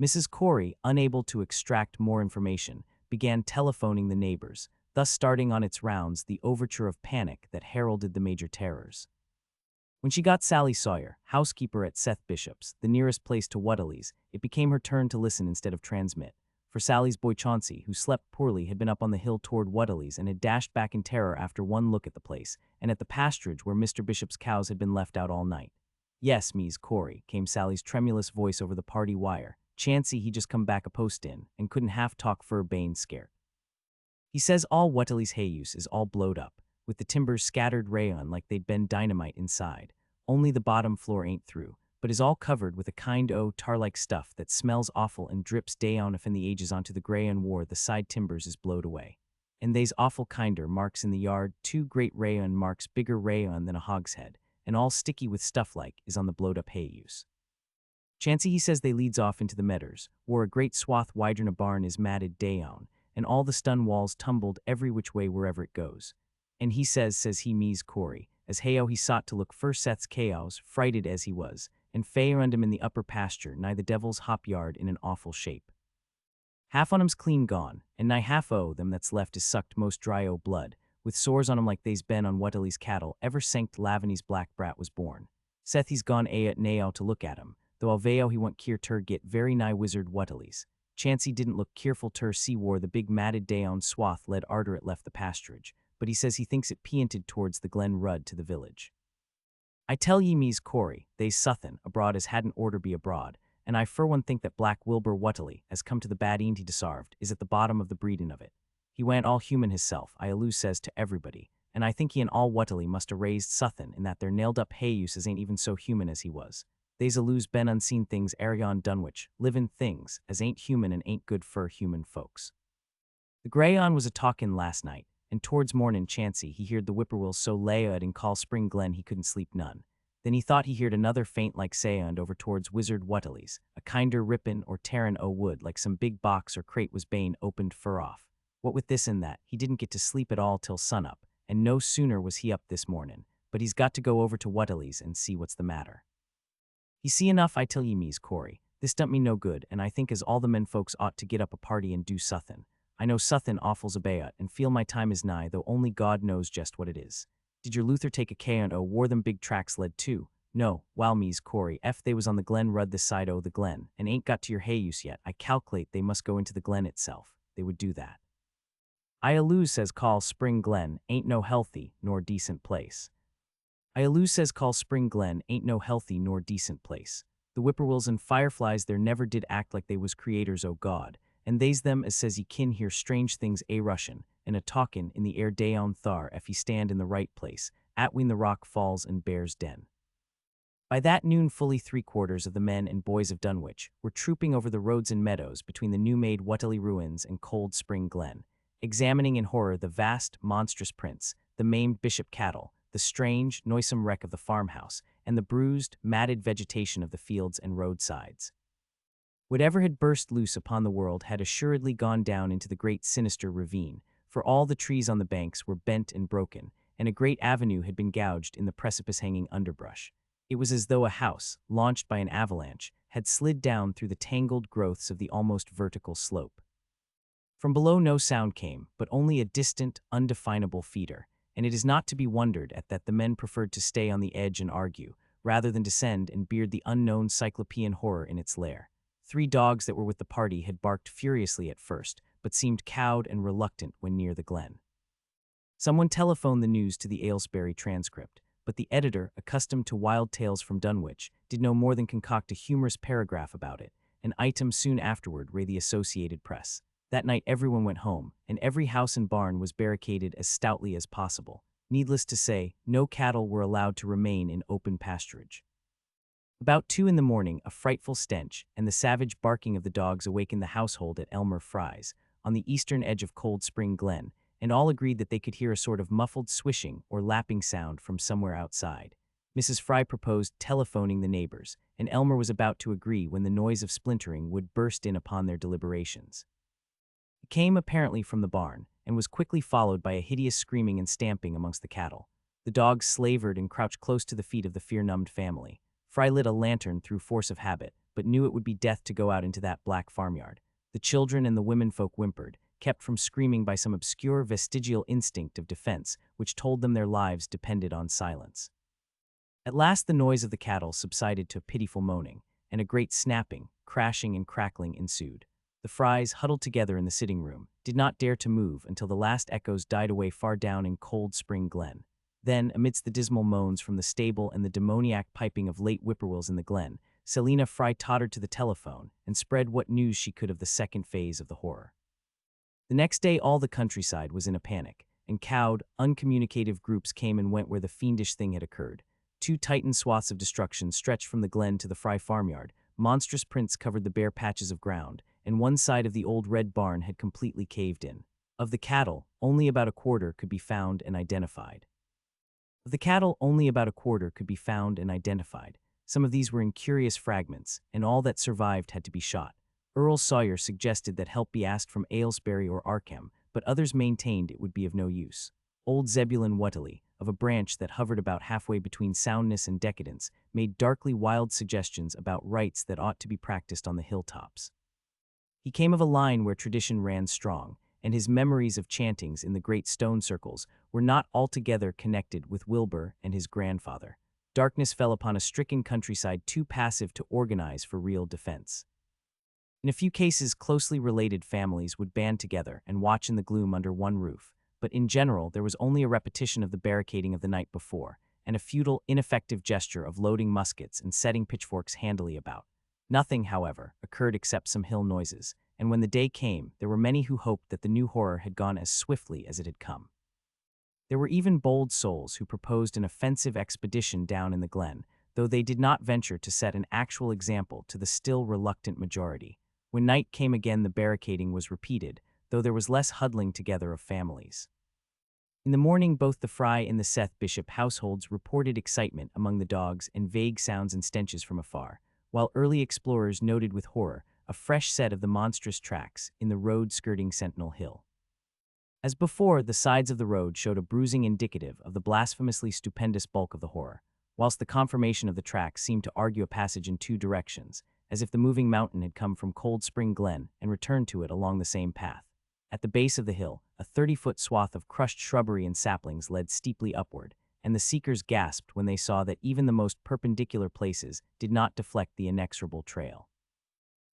Mrs. Corey, unable to extract more information, began telephoning the neighbors, thus starting on its rounds the overture of panic that heralded the major terrors. When she got Sally Sawyer, housekeeper at Seth Bishop's, the nearest place to Whateley's, it became her turn to listen instead of transmit. For Sally's boy Chauncey, who slept poorly, had been up on the hill toward Whateley's and had dashed back in terror after one look at the place, and at the pasturage where Mr. Bishop's cows had been left out all night. "Yes, Mies Corey," came Sally's tremulous voice over the party wire. "Chancey he just come back a post in, and couldn't half talk fur bane scared. He says all Whateley's hayuse is all blowed up, with the timbers scattered rayon like they'd been dynamite inside. Only the bottom floor ain't through, but is all covered with a kind o' tar-like stuff that smells awful and drips down if in the ages onto the grey and war the side timbers is blowed away. And they's awful kinder marks in the yard, 2 great rayon marks bigger rayon than a hogshead, and all sticky with stuff like is on the blowed up hayuse. Chancey he says they leads off into the medders, where a great swath wider'n a barn is matted down, and all the stun walls tumbled every which way wherever it goes. And he says he Mies Corey, as hayo he sought to look for Seth's cows, frighted as he was, and fairund him in the upper pasture nigh the devil's hop yard in an awful shape. Half on 'em's clean gone, and nigh half o' them that's left is sucked most dry o' blood, with sores on 'em like they's been on Whateley's cattle ever sank Lavanny's black brat was born. Seth he's gone at now to look at 'em, though Alveo he want keer tur get very nigh wizard Whateley's. Chancey didn't look keerful tur see wore the big matted down swath led arter it left the pasturage, but he says he thinks it piented towards the Glen Rud to the village. I tell ye, Mies Corey, they's suthin abroad as hadn't orter be abroad, and I fur one think that Black Wilbur Whateley, as come to the bad eend he desarved, is at the bottom of the breedin' of it. He wa'n't all human hisself, I alloos says to everybody, and I think he and all Whateley must a raised suthin in that their nailed up hayuses ain't even so human as he was. They's alloos ben unseen things yon Dunwich, livin' things, as ain't human and ain't good fur human folks. The Grayon was a talkin' last night, and towards mornin' Chancey he heard the whippoorwills so laud in Call Spring Glen he couldn't sleep none. Then he thought he heard another faint like sayund over towards Wizard Whateley's, a kinder rippin' or tearin' o' wood like some big box or crate was bane opened fur off. What with this and that, he didn't get to sleep at all till sunup, and no sooner was he up this mornin', but he's got to go over to Whateley's and see what's the matter. He see enough, I tell ye, Mies Corey. This don't me no good, and I think as all the men folks ought to get up a party and do suthin'. I know suthin' awful's abayut, and feel my time is nigh, though only God knows just what it is. Did your Luther take a K&O wore them big tracks led too? No, while Mies Corey, they was on the Glen Rud this side o' the Glen, and ain't got to your hayuse yet. I calc'late they must go into the Glen itself. They would do that. I alloos says Call Spring Glen ain't no healthy nor decent place. I alloos says Call Spring Glen ain't no healthy nor decent place. The whippoorwills and fireflies there never did act like they was creators, o God, and they's them as says ye kin hear strange things a rushin, and a talkin in the air day on thar if ye stand in the right place, atween the rock falls and bear's den. By that noon fully 3/4 of the men and boys of Dunwich were trooping over the roads and meadows between the new-made Whateley ruins and Cold Spring Glen, examining in horror the vast, monstrous prints, the maimed bishop cattle, the strange, noisome wreck of the farmhouse, and the bruised, matted vegetation of the fields and roadsides. Whatever had burst loose upon the world had assuredly gone down into the great sinister ravine, for all the trees on the banks were bent and broken, and a great avenue had been gouged in the precipice-hanging underbrush. It was as though a house, launched by an avalanche, had slid down through the tangled growths of the almost vertical slope. From below no sound came, but only a distant, undefinable feeder, and it is not to be wondered at that the men preferred to stay on the edge and argue, rather than descend and beard the unknown cyclopean horror in its lair. 3 dogs that were with the party had barked furiously at first, but seemed cowed and reluctant when near the glen. Someone telephoned the news to the Aylesbury Transcript, but the editor, accustomed to wild tales from Dunwich, did no more than concoct a humorous paragraph about it. An item soon afterward read the Associated Press. That night everyone went home, and every house and barn was barricaded as stoutly as possible. Needless to say, no cattle were allowed to remain in open pasturage. About 2 in the morning, a frightful stench and the savage barking of the dogs awakened the household at Elmer Fry's, on the eastern edge of Cold Spring Glen, and all agreed that they could hear a sort of muffled swishing or lapping sound from somewhere outside. Mrs. Fry proposed telephoning the neighbors, and Elmer was about to agree when the noise of splintering would burst in upon their deliberations. It came apparently from the barn, and was quickly followed by a hideous screaming and stamping amongst the cattle. The dogs slavered and crouched close to the feet of the fear-numbed family. Fry lit a lantern through force of habit, but knew it would be death to go out into that black farmyard. The children and the womenfolk whimpered, kept from screaming by some obscure vestigial instinct of defense which told them their lives depended on silence. At last the noise of the cattle subsided to pitiful moaning, and a great snapping, crashing, and crackling ensued. The Frys, huddled together in the sitting room, did not dare to move until the last echoes died away far down in Cold Spring Glen. Then, amidst the dismal moans from the stable and the demoniac piping of late whippoorwills in the glen, Selina Fry tottered to the telephone and spread what news she could of the second phase of the horror. The next day all the countryside was in a panic, and cowed, uncommunicative groups came and went where the fiendish thing had occurred. 2 titan swaths of destruction stretched from the glen to the Fry farmyard. Monstrous prints covered the bare patches of ground, and one side of the old red barn had completely caved in. Of the cattle, only about a quarter could be found and identified. Some of these were in curious fragments, and all that survived had to be shot. Earl Sawyer suggested that help be asked from Aylesbury or Arkham, but others maintained it would be of no use. Old Zebulon Whateley, of a branch that hovered about halfway between soundness and decadence, made darkly wild suggestions about rites that ought to be practiced on the hilltops. He came of a line where tradition ran strong, and his memories of chantings in the great stone circles were not altogether connected with Wilbur and his grandfather. Darkness fell upon a stricken countryside too passive to organize for real defense. In a few cases, closely related families would band together and watch in the gloom under one roof, but in general there was only a repetition of the barricading of the night before, and a futile, ineffective gesture of loading muskets and setting pitchforks handily about. Nothing, however, occurred except some hill noises, and when the day came, there were many who hoped that the new horror had gone as swiftly as it had come. There were even bold souls who proposed an offensive expedition down in the glen, though they did not venture to set an actual example to the still reluctant majority. When night came again, the barricading was repeated, though there was less huddling together of families. In the morning, both the Fry and the Seth Bishop households reported excitement among the dogs and vague sounds and stenches from afar, while early explorers noted with horror a fresh set of the monstrous tracks in the road skirting Sentinel Hill. As before, the sides of the road showed a bruising indicative of the blasphemously stupendous bulk of the horror, whilst the conformation of the tracks seemed to argue a passage in 2 directions, as if the moving mountain had come from Cold Spring Glen and returned to it along the same path. At the base of the hill, a 30-foot swath of crushed shrubbery and saplings led steeply upward, and the seekers gasped when they saw that even the most perpendicular places did not deflect the inexorable trail.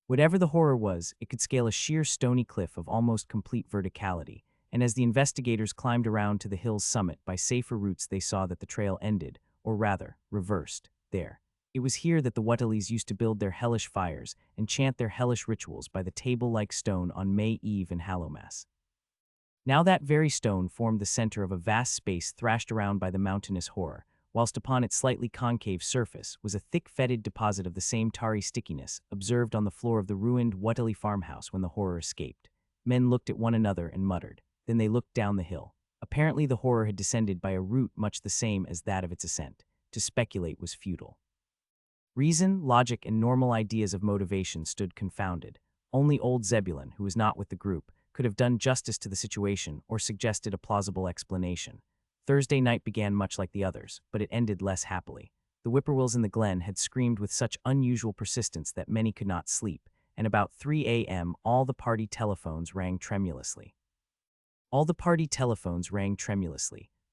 Whatever the horror was, it could scale a sheer stony cliff of almost complete verticality, and as the investigators climbed around to the hill's summit by safer routes, they saw that the trail ended, or rather, reversed, there. It was here that the Whateleys used to build their hellish fires and chant their hellish rituals by the table-like stone on May Eve and Hallowmas. Now that very stone formed the center of a vast space thrashed around by the mountainous horror, whilst upon its slightly concave surface was a thick fetid deposit of the same tarry stickiness observed on the floor of the ruined Whateley farmhouse when the horror escaped. Men looked at one another and muttered. Then they looked down the hill. Apparently the horror had descended by a route much the same as that of its ascent. To speculate was futile. Reason, logic, and normal ideas of motivation stood confounded. Only old Zebulon, who was not with the group, could have done justice to the situation or suggested a plausible explanation. Thursday night began much like the others, but it ended less happily. The whippoorwills in the glen had screamed with such unusual persistence that many could not sleep, and about 3 a.m. all the party telephones rang tremulously.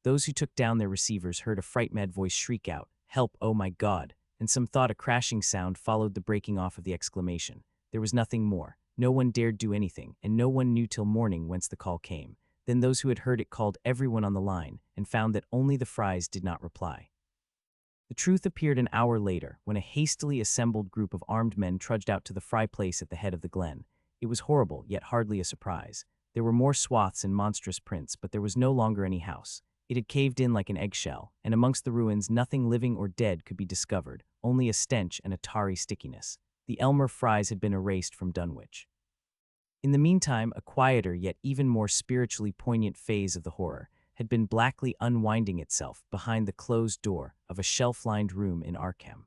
Those who took down their receivers heard a fright-mad voice shriek out, "Help, oh my God!" and some thought a crashing sound followed the breaking off of the exclamation. There was nothing more. No one dared do anything, and no one knew till morning whence the call came. Then those who had heard it called everyone on the line, and found that only the Frys did not reply. The truth appeared an hour later, when a hastily assembled group of armed men trudged out to the Fry place at the head of the glen. It was horrible, yet hardly a surprise. There were more swaths and monstrous prints, but there was no longer any house. It had caved in like an eggshell, and amongst the ruins nothing living or dead could be discovered, only a stench and a tarry stickiness. The Elmer Frys had been erased from Dunwich. In the meantime, a quieter yet even more spiritually poignant phase of the horror had been blackly unwinding itself behind the closed door of a shelf-lined room in Arkham.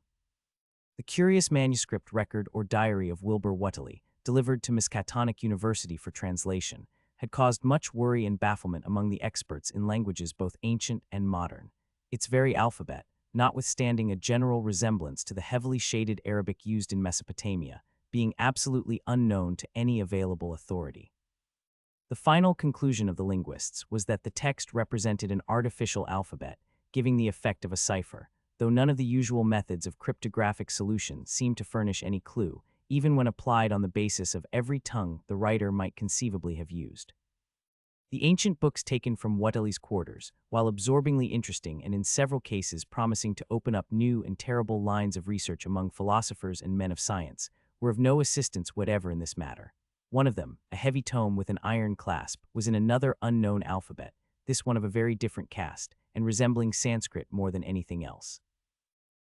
The curious manuscript record or diary of Wilbur Whateley, delivered to Miskatonic University for translation, had caused much worry and bafflement among the experts in languages both ancient and modern. Its very alphabet, notwithstanding a general resemblance to the heavily shaded Arabic used in Mesopotamia, being absolutely unknown to any available authority. The final conclusion of the linguists was that the text represented an artificial alphabet, giving the effect of a cipher, though none of the usual methods of cryptographic solution seemed to furnish any clue, even when applied on the basis of every tongue the writer might conceivably have used. The ancient books taken from Whateley's quarters, while absorbingly interesting and in several cases promising to open up new and terrible lines of research among philosophers and men of science, were of no assistance whatever in this matter. One of them, a heavy tome with an iron clasp, was in another unknown alphabet, this one of a very different cast, and resembling Sanskrit more than anything else.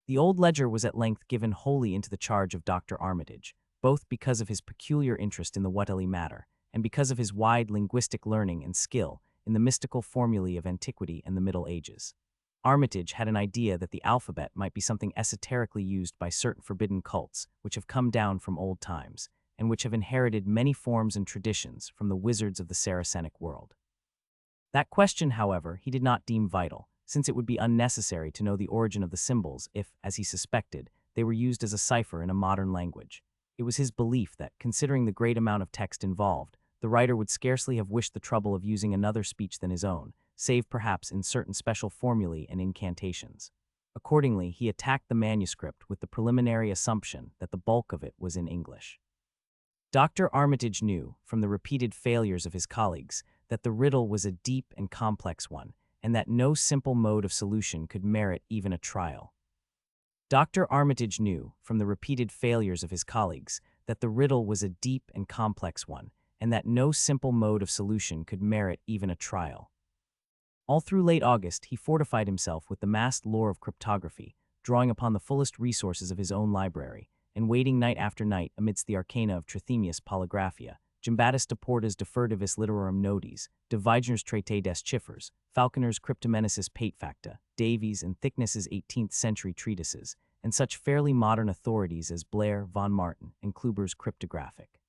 The old ledger was at length given wholly into the charge of Dr. Armitage, both because of his peculiar interest in the Whateley matter, and because of his wide linguistic learning and skill in the mystical formulae of antiquity and the Middle Ages. Armitage had an idea that the alphabet might be something esoterically used by certain forbidden cults which have come down from old times, and which have inherited many forms and traditions from the wizards of the Saracenic world. That question, however, he did not deem vital, since it would be unnecessary to know the origin of the symbols if, as he suspected, they were used as a cipher in a modern language. It was his belief that, considering the great amount of text involved, the writer would scarcely have wished the trouble of using another speech than his own, save perhaps in certain special formulae and incantations. Accordingly, he attacked the manuscript with the preliminary assumption that the bulk of it was in English. Dr. Armitage knew, from the repeated failures of his colleagues, that the riddle was a deep and complex one, and that no simple mode of solution could merit even a trial. Dr. Armitage knew, from the repeated failures of his colleagues, that the riddle was a deep and complex one, and that no simple mode of solution could merit even a trial. All through late August, he fortified himself with the massed lore of cryptography, drawing upon the fullest resources of his own library, and waiting night after night amidst the arcana of Trithemius' Polygraphia, Gimbatus de Porta's De Furtivis Literarum Notis, de Wegener's Traité des Chiffres, Falconer's Cryptomenesis Pate Facta, Davies and Thickness's 18th-century treatises, and such fairly modern authorities as Blair, von Martin, and Kluber's Cryptographic.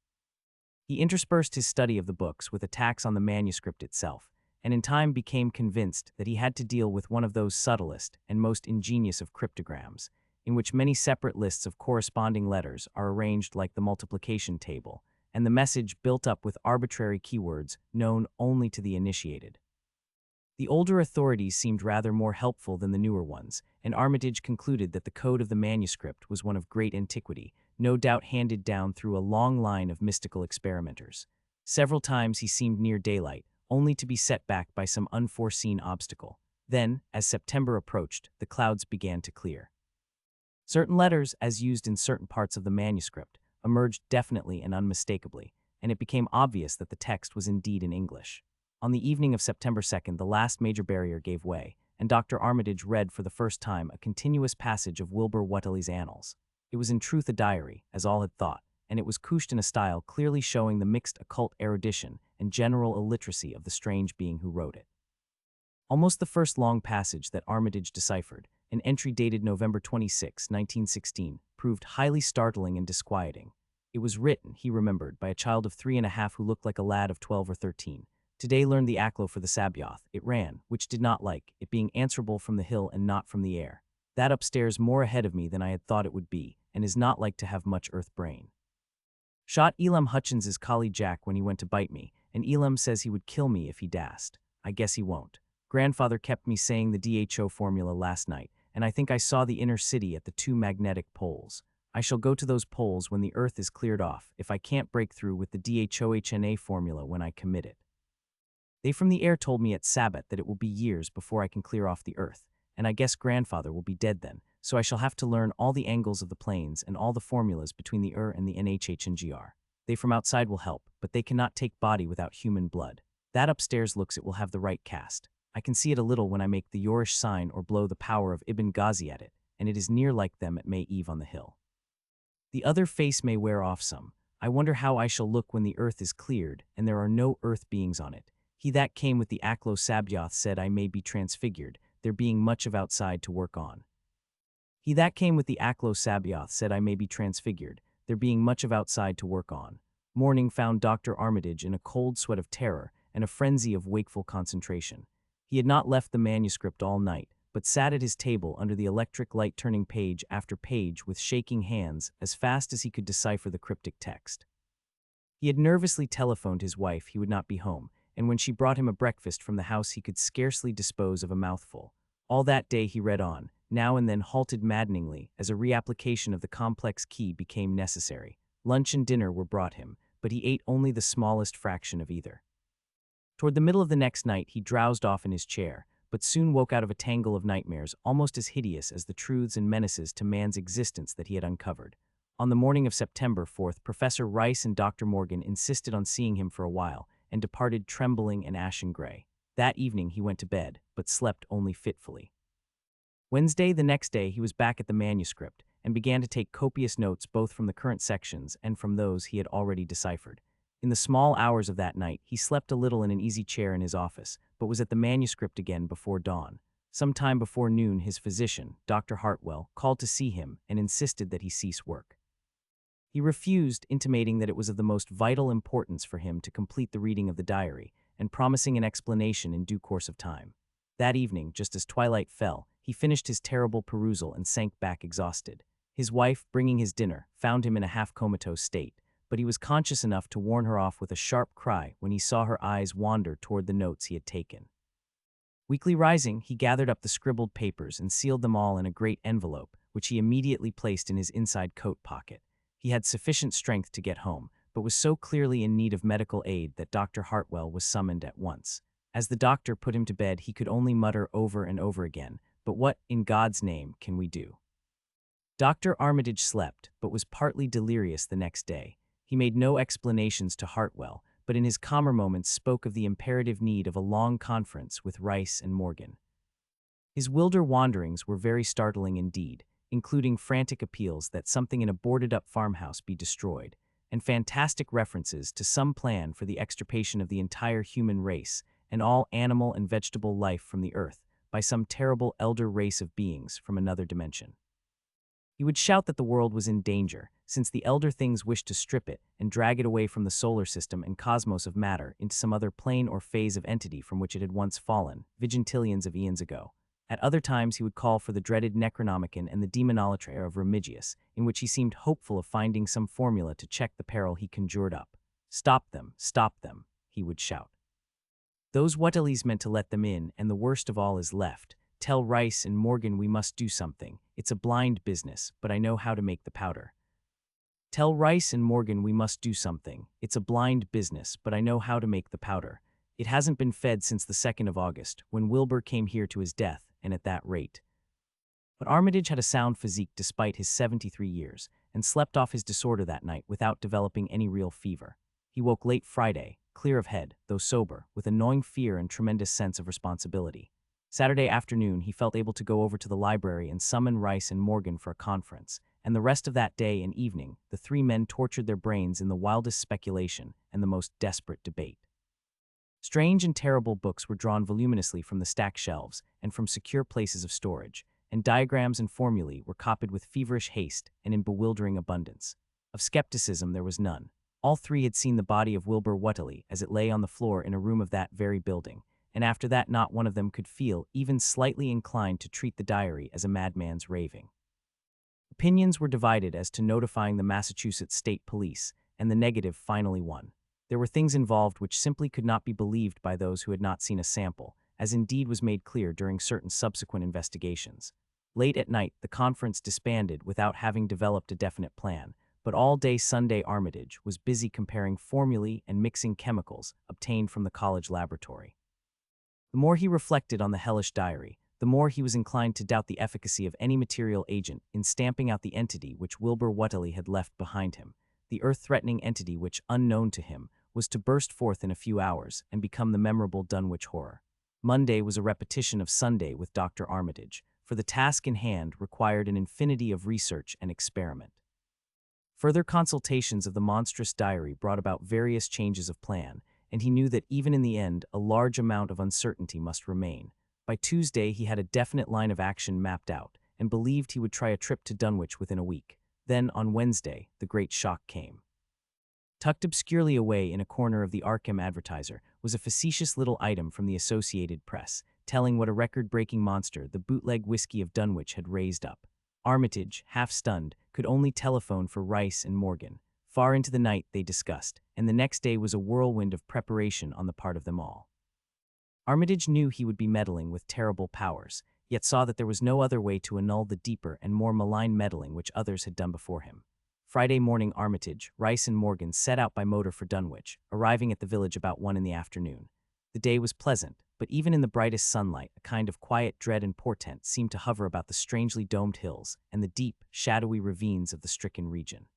He interspersed his study of the books with attacks on the manuscript itself, and in time became convinced that he had to deal with one of those subtlest and most ingenious of cryptograms, in which many separate lists of corresponding letters are arranged like the multiplication table, and the message built up with arbitrary keywords known only to the initiated. The older authorities seemed rather more helpful than the newer ones, and Armitage concluded that the code of the manuscript was one of great antiquity, no doubt handed down through a long line of mystical experimenters. Several times he seemed near daylight, only to be set back by some unforeseen obstacle. Then, as September approached, the clouds began to clear. Certain letters, as used in certain parts of the manuscript, emerged definitely and unmistakably, and it became obvious that the text was indeed in English. On the evening of September 2nd, the last major barrier gave way, and Dr. Armitage read for the first time a continuous passage of Wilbur Whateley's annals. It was in truth a diary, as all had thought, and it was couched in a style clearly showing the mixed occult erudition and general illiteracy of the strange being who wrote it. Almost the first long passage that Armitage deciphered, an entry dated November 26, 1916, proved highly startling and disquieting. It was written, he remembered, by a child of 3.5 who looked like a lad of 12 or 13. Today learned the Aclo for the Sabbath, it ran, which did not like, it being answerable from the hill and not from the air. That upstairs more ahead of me than I had thought it would be, and is not like to have much earth brain. Shot Elam Hutchins's collie Jack when he went to bite me, and Elam says he would kill me if he dast. I guess he won't. Grandfather kept me saying the DHO formula last night, and I think I saw the inner city at the 2 magnetic poles. I shall go to those poles when the earth is cleared off, if I can't break through with the DHOHNA formula when I commit it. They from the air told me at Sabbath that it will be years before I can clear off the earth, and I guess grandfather will be dead then, so I shall have to learn all the angles of the planes and all the formulas between the and the NHH and GR. They from outside will help, but they cannot take body without human blood. That upstairs looks it will have the right cast. I can see it a little when I make the Yorish sign or blow the power of Ibn Ghazi at it, and it is near like them at May Eve on the hill. The other face may wear off some. I wonder how I shall look when the earth is cleared, and there are no earth beings on it. He that came with the Aklo Sabbath said I may be transfigured, there being much of outside to work on. He that came with the Aklo Sabbath said I may be transfigured, there being much of outside to work on. Morning found Dr. Armitage in a cold sweat of terror and a frenzy of wakeful concentration. He had not left the manuscript all night, but sat at his table under the electric light turning page after page with shaking hands as fast as he could decipher the cryptic text. He had nervously telephoned his wife he would not be home, and when she brought him a breakfast from the house he could scarcely dispose of a mouthful. All that day he read on, now and then halted maddeningly as a reapplication of the complex key became necessary. Lunch and dinner were brought him, but he ate only the smallest fraction of either. Toward the middle of the next night he drowsed off in his chair, but soon woke out of a tangle of nightmares almost as hideous as the truths and menaces to man's existence that he had uncovered. On the morning of September 4th, Professor Rice and Dr. Morgan insisted on seeing him for a while, and departed trembling and ashen gray. That evening he went to bed, but slept only fitfully. Wednesday, the next day, he was back at the manuscript, and began to take copious notes both from the current sections and from those he had already deciphered. In the small hours of that night, he slept a little in an easy chair in his office, but was at the manuscript again before dawn. Some time before noon, his physician, Dr. Hartwell, called to see him and insisted that he cease work. He refused, intimating that it was of the most vital importance for him to complete the reading of the diary, and promising an explanation in due course of time. That evening, just as twilight fell, he finished his terrible perusal and sank back exhausted. His wife, bringing his dinner, found him in a half-comatose state, but he was conscious enough to warn her off with a sharp cry when he saw her eyes wander toward the notes he had taken. Weakly rising, he gathered up the scribbled papers and sealed them all in a great envelope, which he immediately placed in his inside coat pocket. He had sufficient strength to get home, but was so clearly in need of medical aid that Dr. Hartwell was summoned at once. As the doctor put him to bed, he could only mutter over and over again, "But what, in God's name, can we do?" Dr. Armitage slept, but was partly delirious the next day. He made no explanations to Hartwell, but in his calmer moments spoke of the imperative need of a long conference with Rice and Morgan. His wilder wanderings were very startling indeed, including frantic appeals that something in a boarded-up farmhouse be destroyed, and fantastic references to some plan for the extirpation of the entire human race and all animal and vegetable life from the earth by some terrible elder race of beings from another dimension. He would shout that the world was in danger, since the elder things wished to strip it and drag it away from the solar system and cosmos of matter into some other plane or phase of entity from which it had once fallen, vigintillions of eons ago. At other times he would call for the dreaded Necronomicon and the demonolatry of Remigius, in which he seemed hopeful of finding some formula to check the peril he conjured up. Stop them, he would shout. Those Whateleys meant to let them in, and the worst of all is left. Tell Rice and Morgan we must do something. It's a blind business, but I know how to make the powder. Tell Rice and Morgan we must do something. It's a blind business, but I know how to make the powder. It hasn't been fed since the 2nd of August, when Wilbur came here to his death, and at that rate. But Armitage had a sound physique despite his 73 years, and slept off his disorder that night without developing any real fever. He woke late Friday, clear of head, though sober, with a gnawing fear and tremendous sense of responsibility. Saturday afternoon, he felt able to go over to the library and summon Rice and Morgan for a conference, and the rest of that day and evening, the three men tortured their brains in the wildest speculation and the most desperate debate. Strange and terrible books were drawn voluminously from the stacked shelves and from secure places of storage, and diagrams and formulae were copied with feverish haste and in bewildering abundance. Of skepticism there was none. All three had seen the body of Wilbur Whateley as it lay on the floor in a room of that very building, and after that not one of them could feel even slightly inclined to treat the diary as a madman's raving. Opinions were divided as to notifying the Massachusetts State Police, and the negative finally won. There were things involved which simply could not be believed by those who had not seen a sample, as indeed was made clear during certain subsequent investigations. Late at night, the conference disbanded without having developed a definite plan, but all day Sunday Armitage was busy comparing formulae and mixing chemicals obtained from the college laboratory. The more he reflected on the hellish diary, the more he was inclined to doubt the efficacy of any material agent in stamping out the entity which Wilbur Whateley had left behind him, the earth-threatening entity which, unknown to him, was to burst forth in a few hours and become the memorable Dunwich horror. Monday was a repetition of Sunday with Dr. Armitage, for the task in hand required an infinity of research and experiment. Further consultations of the monstrous diary brought about various changes of plan, and he knew that even in the end a large amount of uncertainty must remain. By Tuesday he had a definite line of action mapped out, and believed he would try a trip to Dunwich within a week. Then, on Wednesday, the great shock came. Tucked obscurely away in a corner of the Arkham Advertiser was a facetious little item from the Associated Press, telling what a record-breaking monster the bootleg whiskey of Dunwich had raised up. Armitage, half stunned, could only telephone for Rice and Morgan. Far into the night they discussed, and the next day was a whirlwind of preparation on the part of them all. Armitage knew he would be meddling with terrible powers, yet saw that there was no other way to annul the deeper and more malign meddling which others had done before him. Friday morning Armitage, Rice and Morgan set out by motor for Dunwich, arriving at the village about 1 in the afternoon. The day was pleasant, but even in the brightest sunlight a kind of quiet dread and portent seemed to hover about the strangely domed hills and the deep, shadowy ravines of the stricken region.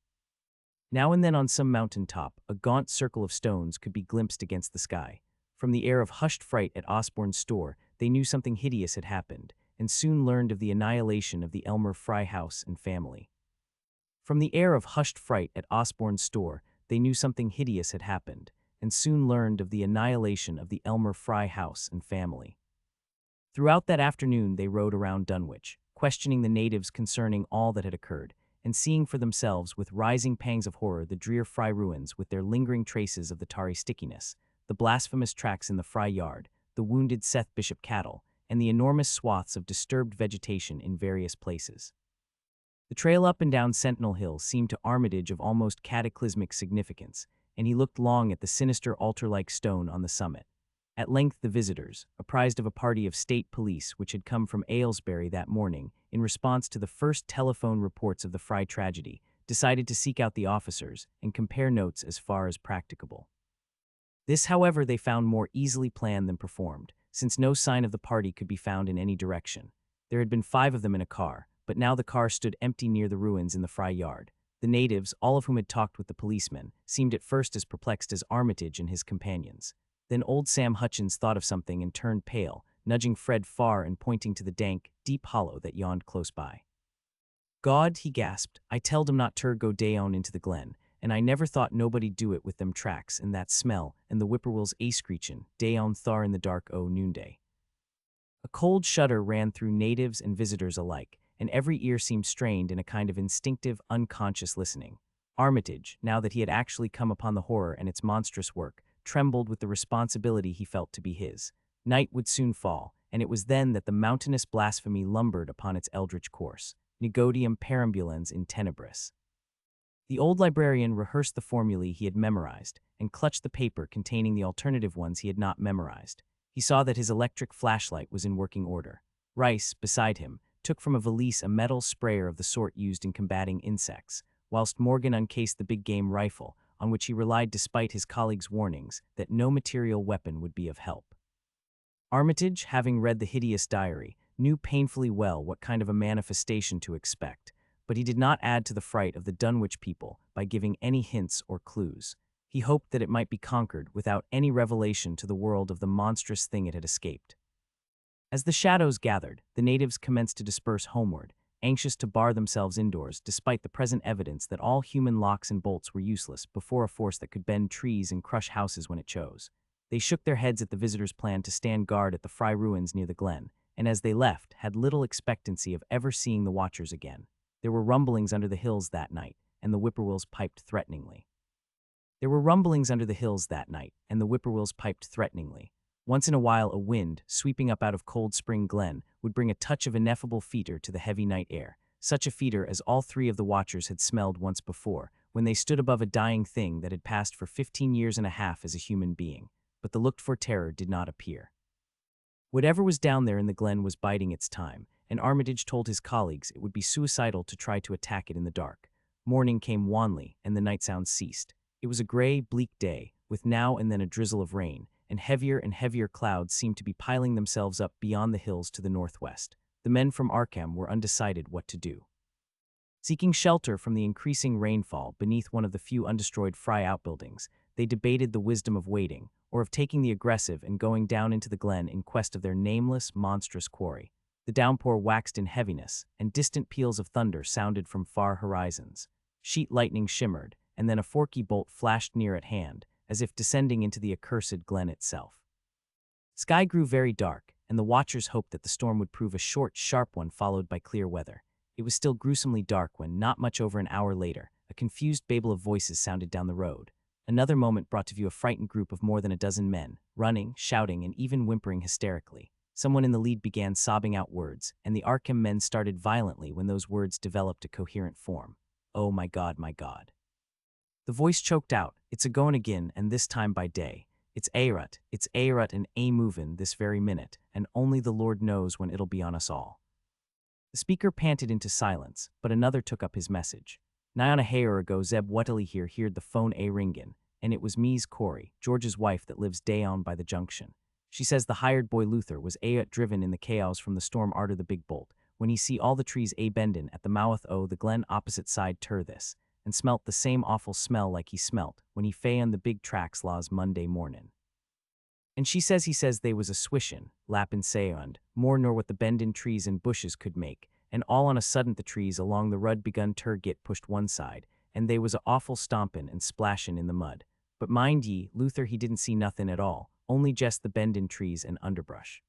Now and then on some mountain top, a gaunt circle of stones could be glimpsed against the sky. From the air of hushed fright at Osborne's store, they knew something hideous had happened, and soon learned of the annihilation of the Elmer Fry house and family. From the air of hushed fright at Osborne's store, they knew something hideous had happened, and soon learned of the annihilation of the Elmer Fry house and family. Throughout that afternoon they rode around Dunwich, questioning the natives concerning all that had occurred, and seeing for themselves with rising pangs of horror the drear Fry ruins with their lingering traces of the tarry stickiness, the blasphemous tracks in the Fry yard, the wounded Seth Bishop cattle, and the enormous swaths of disturbed vegetation in various places. The trail up and down Sentinel Hill seemed to Armitage of almost cataclysmic significance, and he looked long at the sinister altar-like stone on the summit. At length the visitors, apprised of a party of state police which had come from Aylesbury that morning in response to the first telephone reports of the Fry tragedy, decided to seek out the officers and compare notes as far as practicable. This, however, they found more easily planned than performed, since no sign of the party could be found in any direction. There had been 5 of them in a car, but now the car stood empty near the ruins in the Fry yard. The natives, all of whom had talked with the policemen, seemed at first as perplexed as Armitage and his companions. Then old Sam Hutchins thought of something and turned pale, nudging Fred far and pointing to the dank, deep hollow that yawned close by. "God," he gasped, "I telled 'em not ter go down into the glen, and I never thought nobody'd do it with them tracks and that smell and the whippoorwills a-screechin' down thar in the dark o' noonday." A cold shudder ran through natives and visitors alike, and every ear seemed strained in a kind of instinctive, unconscious listening. Armitage, now that he had actually come upon the horror and its monstrous work, trembled with the responsibility he felt to be his. Night would soon fall, and it was then that the mountainous blasphemy lumbered upon its eldritch course. Negodium perambulans in tenebris. The old librarian rehearsed the formulae he had memorized, and clutched the paper containing the alternative ones he had not memorized. He saw that his electric flashlight was in working order. Rice, beside him, took from a valise a metal sprayer of the sort used in combating insects, whilst Morgan uncased the big game rifle, on which he relied despite his colleague's warnings that no material weapon would be of help. Armitage, having read the hideous diary, knew painfully well what kind of a manifestation to expect, but he did not add to the fright of the Dunwich people by giving any hints or clues. He hoped that it might be conquered without any revelation to the world of the monstrous thing it had escaped. As the shadows gathered, the natives commenced to disperse homeward, anxious to bar themselves indoors despite the present evidence that all human locks and bolts were useless before a force that could bend trees and crush houses when it chose. They shook their heads at the visitors' plan to stand guard at the Fry ruins near the glen, and as they left, had little expectancy of ever seeing the watchers again. There were rumblings under the hills that night, and the whippoorwills piped threateningly. Once in a while a wind, sweeping up out of Cold Spring Glen, would bring a touch of ineffable fetor to the heavy night air, such a fetor as all three of the watchers had smelled once before, when they stood above a dying thing that had passed for 15 years and a half as a human being. But the looked-for terror did not appear. Whatever was down there in the glen was biding its time, and Armitage told his colleagues it would be suicidal to try to attack it in the dark. Morning came wanly, and the night sounds ceased. It was a gray, bleak day, with now and then a drizzle of rain, and heavier clouds seemed to be piling themselves up beyond the hills to the northwest. The men from Arkham were undecided what to do. Seeking shelter from the increasing rainfall beneath one of the few undestroyed Fry outbuildings, they debated the wisdom of waiting, or of taking the aggressive and going down into the glen in quest of their nameless, monstrous quarry. The downpour waxed in heaviness, and distant peals of thunder sounded from far horizons. Sheet lightning shimmered, and then a forky bolt flashed near at hand, as if descending into the accursed glen itself. Sky grew very dark, and the watchers hoped that the storm would prove a short, sharp one followed by clear weather. It was still gruesomely dark when, not much over an hour later, a confused babel of voices sounded down the road. Another moment brought to view a frightened group of more than a dozen men, running, shouting, and even whimpering hysterically. Someone in the lead began sobbing out words, and the Arkham men started violently when those words developed a coherent form. "Oh my God, my God." The voice choked out, "It's a-goin' agin, and this time by day. It's A-rut and A-movin' this very minute, and only the Lord knows when it'll be on us all." The speaker panted into silence, but another took up his message. "Nigh on a hair ago Zeb Whateley here heard the phone ringin', and it was Mies Corey, George's wife that lives down by the junction. She says the hired boy Luther was driven in the chaos from the storm arter the big bolt, when he see all the trees bendin' at the mouth o' the glen opposite side ter this, and smelt the same awful smell like he smelt when he fay on the big tracks laws Monday mornin'. And he says they was a swishin', lappin' sayond, more nor what the bendin' trees and bushes could make, and all on a sudden the trees along the rud begun ter git pushed one side, and they was a awful stompin' and splashin' in the mud. But mind ye, Luther he didn't see nothin' at all, only jest the bendin' trees and underbrush.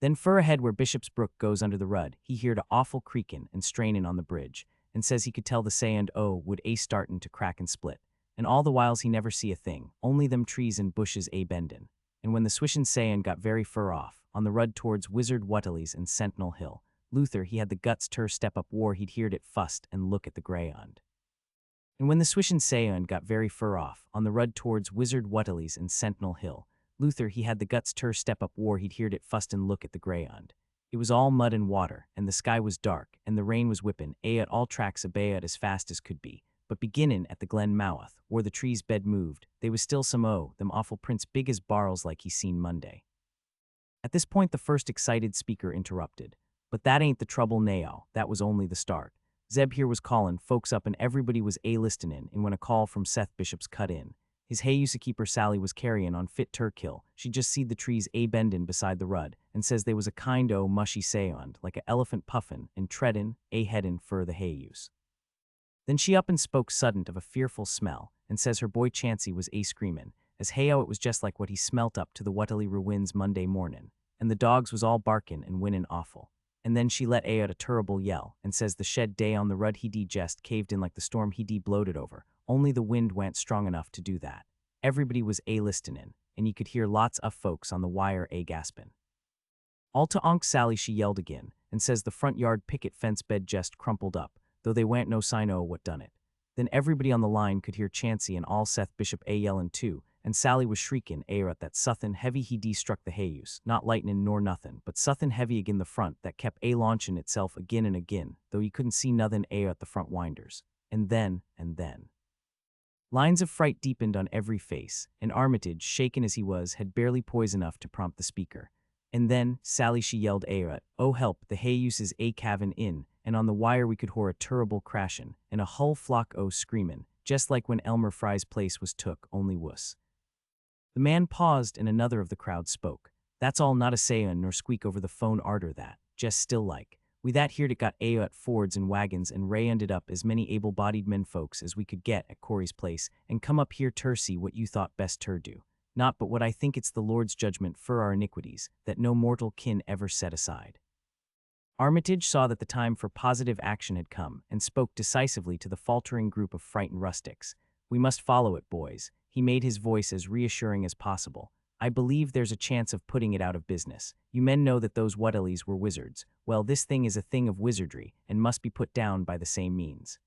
Then fur ahead where Bishop's Brook goes under the rud, he heard a awful creakin' and strainin' on the bridge, and says he could tell the sayand would startin' to crack and split. And all the whiles he never see a thing, only them trees and bushes bendin'. And when the swishin' sayand got very fur off, on the rud towards Wizard Whateley's and Sentinel Hill, Luther he had the guts ter step up war he'd heard it fust and look at the greyhound. And when the swishin' sayand got very fur off, on the rud towards Wizard Whateley's and Sentinel Hill, Luther he had the guts ter step up war he'd heard it fust and look at the greyhound. It was all mud and water, and the sky was dark, and the rain was whippin' at all tracks at as fast as could be. But beginnin' at the glen mouth, where the trees bed moved, they was still some them awful prints big as barrels like he seen Monday. At this point the first excited speaker interrupted. "But that ain't the trouble now, that was only the start. Zeb here was callin' folks up and everybody was listenin', and when a call from Seth Bishop's cut in. His hayusa-keeper Sally was carryin' on fit Turkill. She just seed the trees bendin' beside the rud, and says they was a kind o' mushy sayond, like a elephant puffin' and treadin', headin' fur the hayuse. Then she up and spoke suddent of a fearful smell, and says her boy Chansey was screamin', as it was just like what he smelt up to the Whateley ruins Monday mornin', and the dogs was all barkin' and winnin' awful. And then she let out a terrible yell, and says the shed day on the rud he just caved in like the storm he bloated over, only the wind wa'n't strong enough to do that. Everybody was listenin', and you could hear lots of folks on the wire gaspin'. All to Onk Sally she yelled again, and says the front yard picket fence bed just crumpled up, though they wa'n't no sign o' what done it. Then everybody on the line could hear Chansey and all Seth Bishop yellin' too, and Sally was shriekin' at that suthin' heavy he struck the hayuse, not lightnin' nor nothin', but suthin' heavy agin the front that kept launchin' itself agin and agin, though you couldn't see nothin' at the front winders. And then. Lines of fright deepened on every face, and Armitage, shaken as he was, had barely poise enough to prompt the speaker. And then, Sally she yelled Ayra, oh help, the hay uses a cavin in, and on the wire we could hear a terrible crashin', and a hull flock o' screamin', just like when Elmer Fry's place was took, only wuss. The man paused and another of the crowd spoke. That's all not a sayin' nor squeak over the phone arter that, just still like. We that heerd it got Ayo at Fords and wagons and Ray ended up as many able-bodied men folks as we could get at Corey's place and come up here ter see what you thought best ter do. Not but what I think it's the Lord's judgment for our iniquities, that no mortal kin ever set aside. Armitage saw that the time for positive action had come and spoke decisively to the faltering group of frightened rustics. We must follow it, boys. He made his voice as reassuring as possible. I believe there's a chance of putting it out of business. You men know that those Whateleys were wizards. Well, this thing is a thing of wizardry and must be put down by the same means.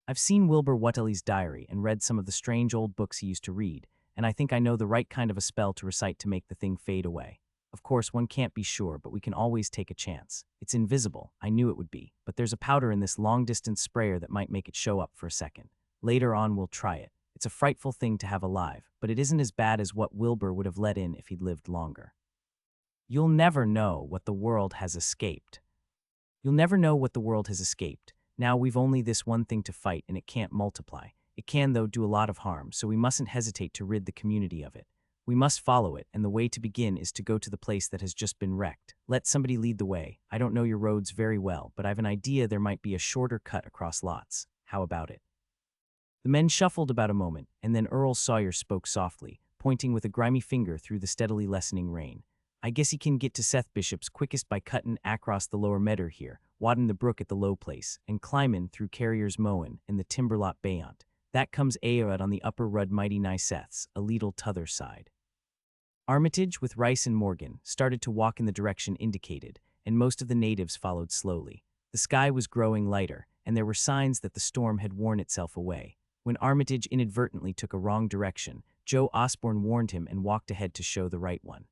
I've seen Wilbur Whateley's diary and read some of the strange old books he used to read, and I think I know the right kind of a spell to recite to make the thing fade away. Of course, one can't be sure, but we can always take a chance. It's invisible, I knew it would be, but there's a powder in this long-distance sprayer that might make it show up for a second. Later on we'll try it. It's a frightful thing to have alive, but it isn't as bad as what Wilbur would have let in if he'd lived longer. You'll never know what the world has escaped. You'll never know what the world has escaped. Now we've only this one thing to fight and it can't multiply. It can, though, do a lot of harm, so we mustn't hesitate to rid the community of it. We must follow it, and the way to begin is to go to the place that has just been wrecked. Let somebody lead the way. I don't know your roads very well, but I've an idea there might be a shorter cut across lots. How about it? The men shuffled about a moment, and then Earl Sawyer spoke softly, pointing with a grimy finger through the steadily lessening rain. I guess he can get to Seth Bishop's quickest by cuttin' across the lower medder here, waddin' the brook at the low place, and climbin' through Carrier's Mowin' and the Timberlot Bayont. That comes Aod on the upper Rud mighty nigh Seth's, a leetle t'other side. Armitage, with Rice and Morgan, started to walk in the direction indicated, and most of the natives followed slowly. The sky was growing lighter, and there were signs that the storm had worn itself away. When Armitage inadvertently took a wrong direction, Joe Osborne warned him and walked ahead to show the right one.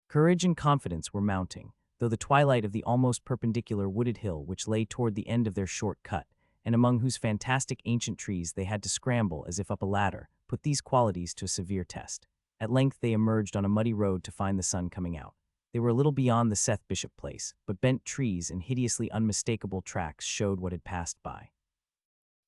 Courage and confidence were mounting, though the twilight of the almost perpendicular wooded hill which lay toward the end of their short cut, and among whose fantastic ancient trees they had to scramble as if up a ladder, put these qualities to a severe test. At length they emerged on a muddy road to find the sun coming out. They were a little beyond the Seth Bishop place, but bent trees and hideously unmistakable tracks showed what had passed by.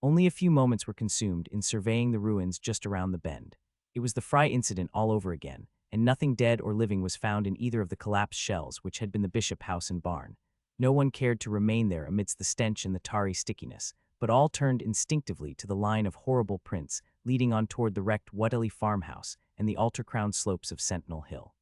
Only a few moments were consumed in surveying the ruins just around the bend. It was the Fry incident all over again, and nothing dead or living was found in either of the collapsed shells which had been the Bishop house and barn. No one cared to remain there amidst the stench and the tarry stickiness, but all turned instinctively to the line of horrible prints leading on toward the wrecked Whateley farmhouse and the altar-crowned slopes of Sentinel Hill.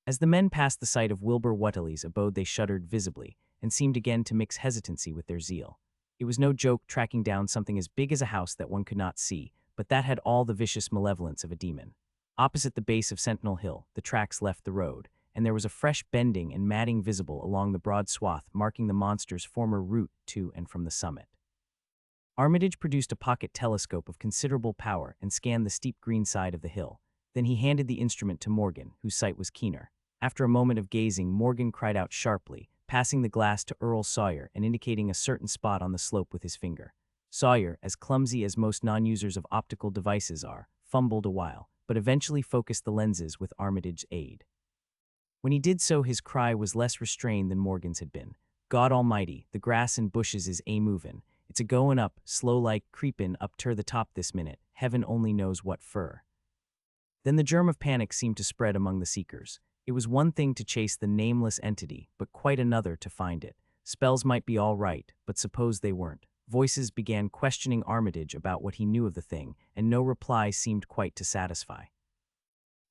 As the men passed the site of Wilbur Whateley's abode they shuddered visibly, and seemed again to mix hesitancy with their zeal. It was no joke tracking down something as big as a house that one could not see, but that had all the vicious malevolence of a demon. Opposite the base of Sentinel Hill, the tracks left the road, and there was a fresh bending and matting visible along the broad swath marking the monster's former route to and from the summit. Armitage produced a pocket telescope of considerable power and scanned the steep green side of the hill. Then he handed the instrument to Morgan, whose sight was keener. After a moment of gazing, Morgan cried out sharply, passing the glass to Earl Sawyer and indicating a certain spot on the slope with his finger. Sawyer, as clumsy as most non-users of optical devices are, fumbled a while, but eventually focused the lenses with Armitage's aid. When he did so, his cry was less restrained than Morgan's had been. God Almighty, the grass and bushes is a-movin'. It's a-goin' up, slow-like, creepin' up ter the top this minute. Heaven only knows what fur. Then the germ of panic seemed to spread among the seekers. It was one thing to chase the nameless entity, but quite another to find it. Spells might be all right, but suppose they weren't. Voices began questioning Armitage about what he knew of the thing, and no reply seemed quite to satisfy.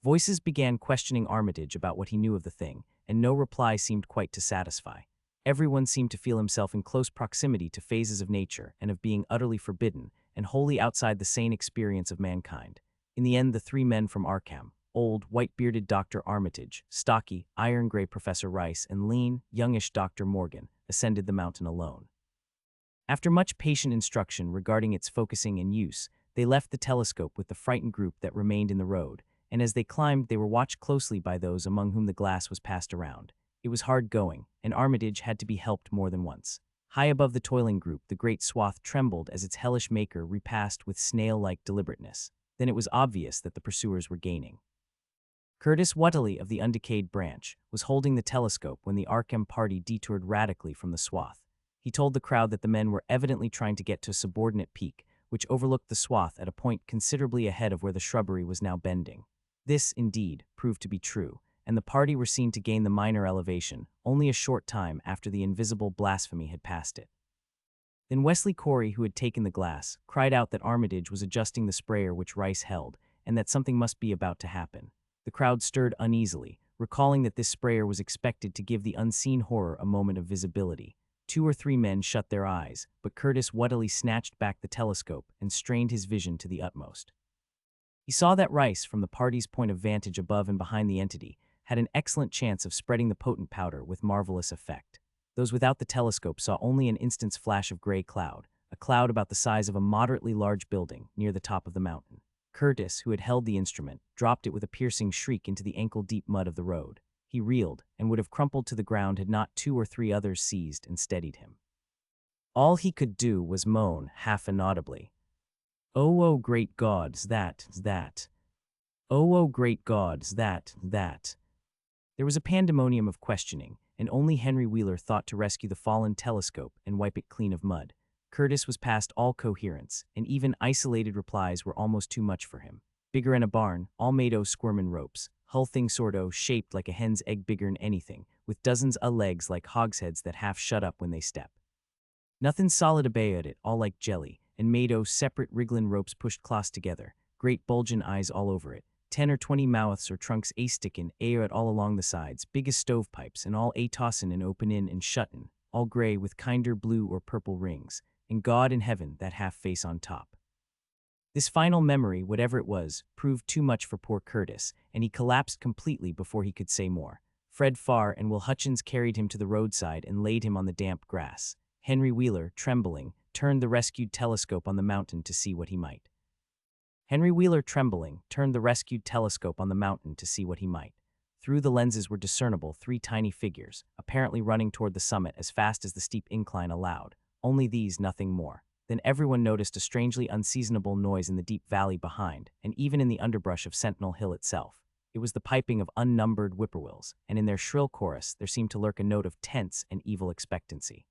Voices began questioning Armitage about what he knew of the thing, and no reply seemed quite to satisfy. Everyone seemed to feel himself in close proximity to phases of nature and of being utterly forbidden and wholly outside the sane experience of mankind. In the end, the three men from Arkham, old, white-bearded Dr. Armitage, stocky, iron-gray Professor Rice, and lean, youngish Dr. Morgan, ascended the mountain alone. After much patient instruction regarding its focusing and use, they left the telescope with the frightened group that remained in the road, and as they climbed they were watched closely by those among whom the glass was passed around. It was hard going, and Armitage had to be helped more than once. High above the toiling group, the great swath trembled as its hellish maker repassed with snail-like deliberateness. Then it was obvious that the pursuers were gaining. Curtis Whateley of the undecayed branch was holding the telescope when the Arkham party detoured radically from the swath. He told the crowd that the men were evidently trying to get to a subordinate peak, which overlooked the swath at a point considerably ahead of where the shrubbery was now bending. This, indeed, proved to be true, and the party were seen to gain the minor elevation only a short time after the invisible blasphemy had passed it. Then Wesley Corey, who had taken the glass, cried out that Armitage was adjusting the sprayer which Rice held, and that something must be about to happen. The crowd stirred uneasily, recalling that this sprayer was expected to give the unseen horror a moment of visibility. 2 or 3 men shut their eyes, but Curtis Whateley snatched back the telescope and strained his vision to the utmost. He saw that Rice, from the party's point of vantage above and behind the entity, had an excellent chance of spreading the potent powder with marvelous effect. Those without the telescope saw only an instant's flash of gray cloud, a cloud about the size of a moderately large building near the top of the mountain. Curtis, who had held the instrument, dropped it with a piercing shriek into the ankle-deep mud of the road. He reeled and would have crumpled to the ground had not 2 or 3 others seized and steadied him. All he could do was moan, half inaudibly, "Oh, great gods, that. Oh, great gods, that. There was a pandemonium of questioning, and only Henry Wheeler thought to rescue the fallen telescope and wipe it clean of mud. Curtis was past all coherence, and even isolated replies were almost too much for him. Bigger in a barn, all made o' squirmin' ropes, hull thing sort o' shaped like a hen's egg bigger'n anything, with dozens o' legs like hogsheads that half shut up when they step. Nothin' solid about it, all like jelly, and made o' separate wrigglin' ropes pushed close together, great bulgin' eyes all over it, 10 or 20 mouths or trunks a-stickin' it all along the sides, big as stovepipes, and all a-tossin' and openin' and shuttin', all gray with kinder blue or purple rings, and God in heaven, that half-face on top. This final memory, whatever it was, proved too much for poor Curtis, and he collapsed completely before he could say more. Fred Farr and Will Hutchins carried him to the roadside and laid him on the damp grass. Henry Wheeler, trembling, turned the rescued telescope on the mountain to see what he might. Through the lenses were discernible 3 tiny figures, apparently running toward the summit as fast as the steep incline allowed. Only these, nothing more. Then everyone noticed a strangely unseasonable noise in the deep valley behind, and even in the underbrush of Sentinel Hill itself. It was the piping of unnumbered whippoorwills, and in their shrill chorus there seemed to lurk a note of tense and evil expectancy.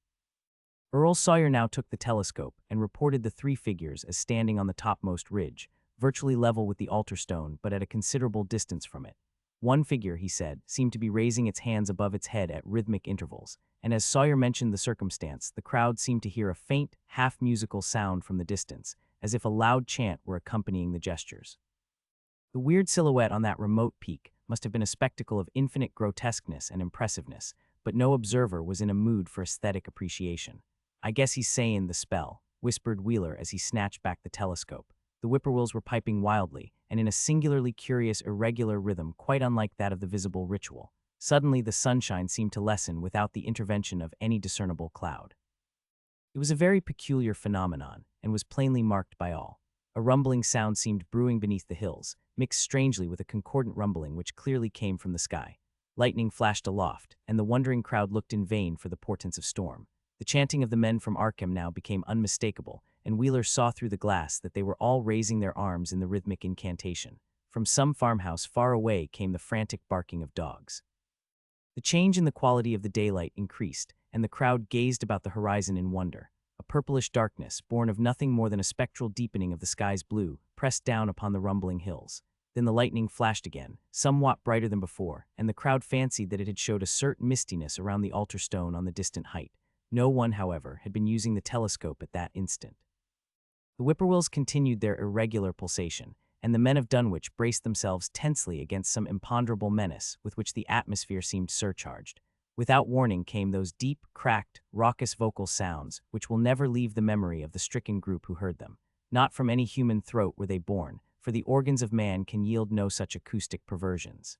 Earl Sawyer now took the telescope and reported the 3 figures as standing on the topmost ridge, virtually level with the altar stone but at a considerable distance from it. One figure, he said, seemed to be raising its hands above its head at rhythmic intervals, and as Sawyer mentioned the circumstance, the crowd seemed to hear a faint, half-musical sound from the distance, as if a loud chant were accompanying the gestures. The weird silhouette on that remote peak must have been a spectacle of infinite grotesqueness and impressiveness, but no observer was in a mood for aesthetic appreciation. "I guess he's sayin' the spell," whispered Wheeler as he snatched back the telescope. The whippoorwills were piping wildly, and in a singularly curious, irregular rhythm quite unlike that of the visible ritual. Suddenly the sunshine seemed to lessen without the intervention of any discernible cloud. It was a very peculiar phenomenon, and was plainly marked by all. A rumbling sound seemed brewing beneath the hills, mixed strangely with a concordant rumbling which clearly came from the sky. Lightning flashed aloft, and the wondering crowd looked in vain for the portents of storm. The chanting of the men from Arkham now became unmistakable, and Wheeler saw through the glass that they were all raising their arms in the rhythmic incantation. From some farmhouse far away came the frantic barking of dogs. The change in the quality of the daylight increased, and the crowd gazed about the horizon in wonder. A purplish darkness, born of nothing more than a spectral deepening of the sky's blue, pressed down upon the rumbling hills. Then the lightning flashed again, somewhat brighter than before, and the crowd fancied that it had showed a certain mistiness around the altar stone on the distant height. No one, however, had been using the telescope at that instant. The whippoorwills continued their irregular pulsation, and the men of Dunwich braced themselves tensely against some imponderable menace with which the atmosphere seemed surcharged. Without warning came those deep, cracked, raucous vocal sounds which will never leave the memory of the stricken group who heard them. Not from any human throat were they born, for the organs of man can yield no such acoustic perversions.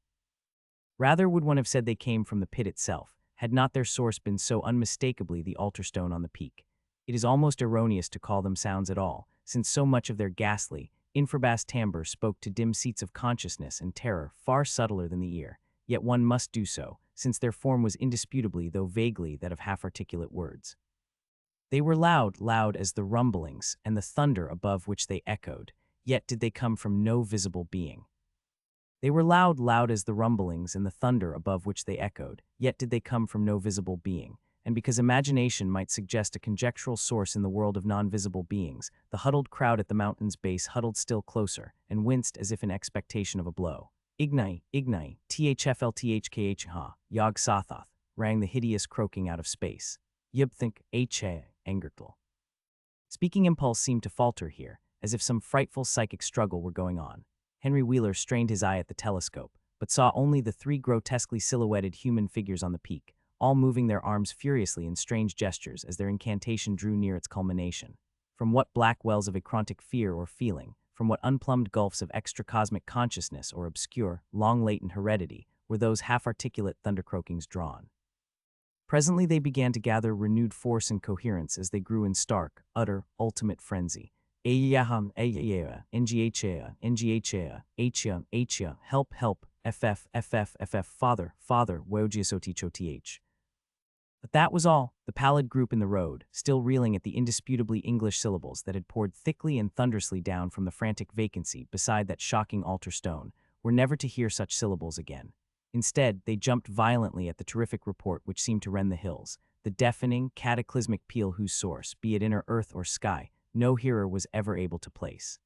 Rather would one have said they came from the pit itself, had not their source been so unmistakably the altar stone on the peak. It is almost erroneous to call them sounds at all, since so much of their ghastly, infrabass timbre spoke to dim seats of consciousness and terror far subtler than the ear, yet one must do so, since their form was indisputably, though vaguely, that of half-articulate words. They were loud as the rumblings and the thunder above which they echoed, yet did they come from no visible being. They were loud, loud as the rumblings and the thunder above which they echoed, yet did they come from no visible being. And because imagination might suggest a conjectural source in the world of non-visible beings, the huddled crowd at the mountain's base huddled still closer, and winced as if in expectation of a blow. Ignai, Ignai, THFLTHKH ha, Yog Sothoth, rang the hideous croaking out of space. Yibthink, H. Angertl. Speaking impulse seemed to falter here, as if some frightful psychic struggle were going on. Henry Wheeler strained his eye at the telescope, but saw only the three grotesquely silhouetted human figures on the peak, all moving their arms furiously in strange gestures as their incantation drew near its culmination. From what black wells of acrontic fear or feeling, from what unplumbed gulfs of extracosmic consciousness or obscure, long-latent heredity, were those half-articulate thundercroakings drawn? Presently they began to gather renewed force and coherence as they grew in stark, utter, ultimate frenzy. Ayaham, ayaya, ngha, ngha, hya, help, help, ff, father, father, wogiasotichoth. But that was all. The pallid group in the road, still reeling at the indisputably English syllables that had poured thickly and thunderously down from the frantic vacancy beside that shocking altar stone, were never to hear such syllables again. Instead, they jumped violently at the terrific report which seemed to rend the hills, the deafening, cataclysmic peal whose source, be it inner earth or sky, no hearer was ever able to place.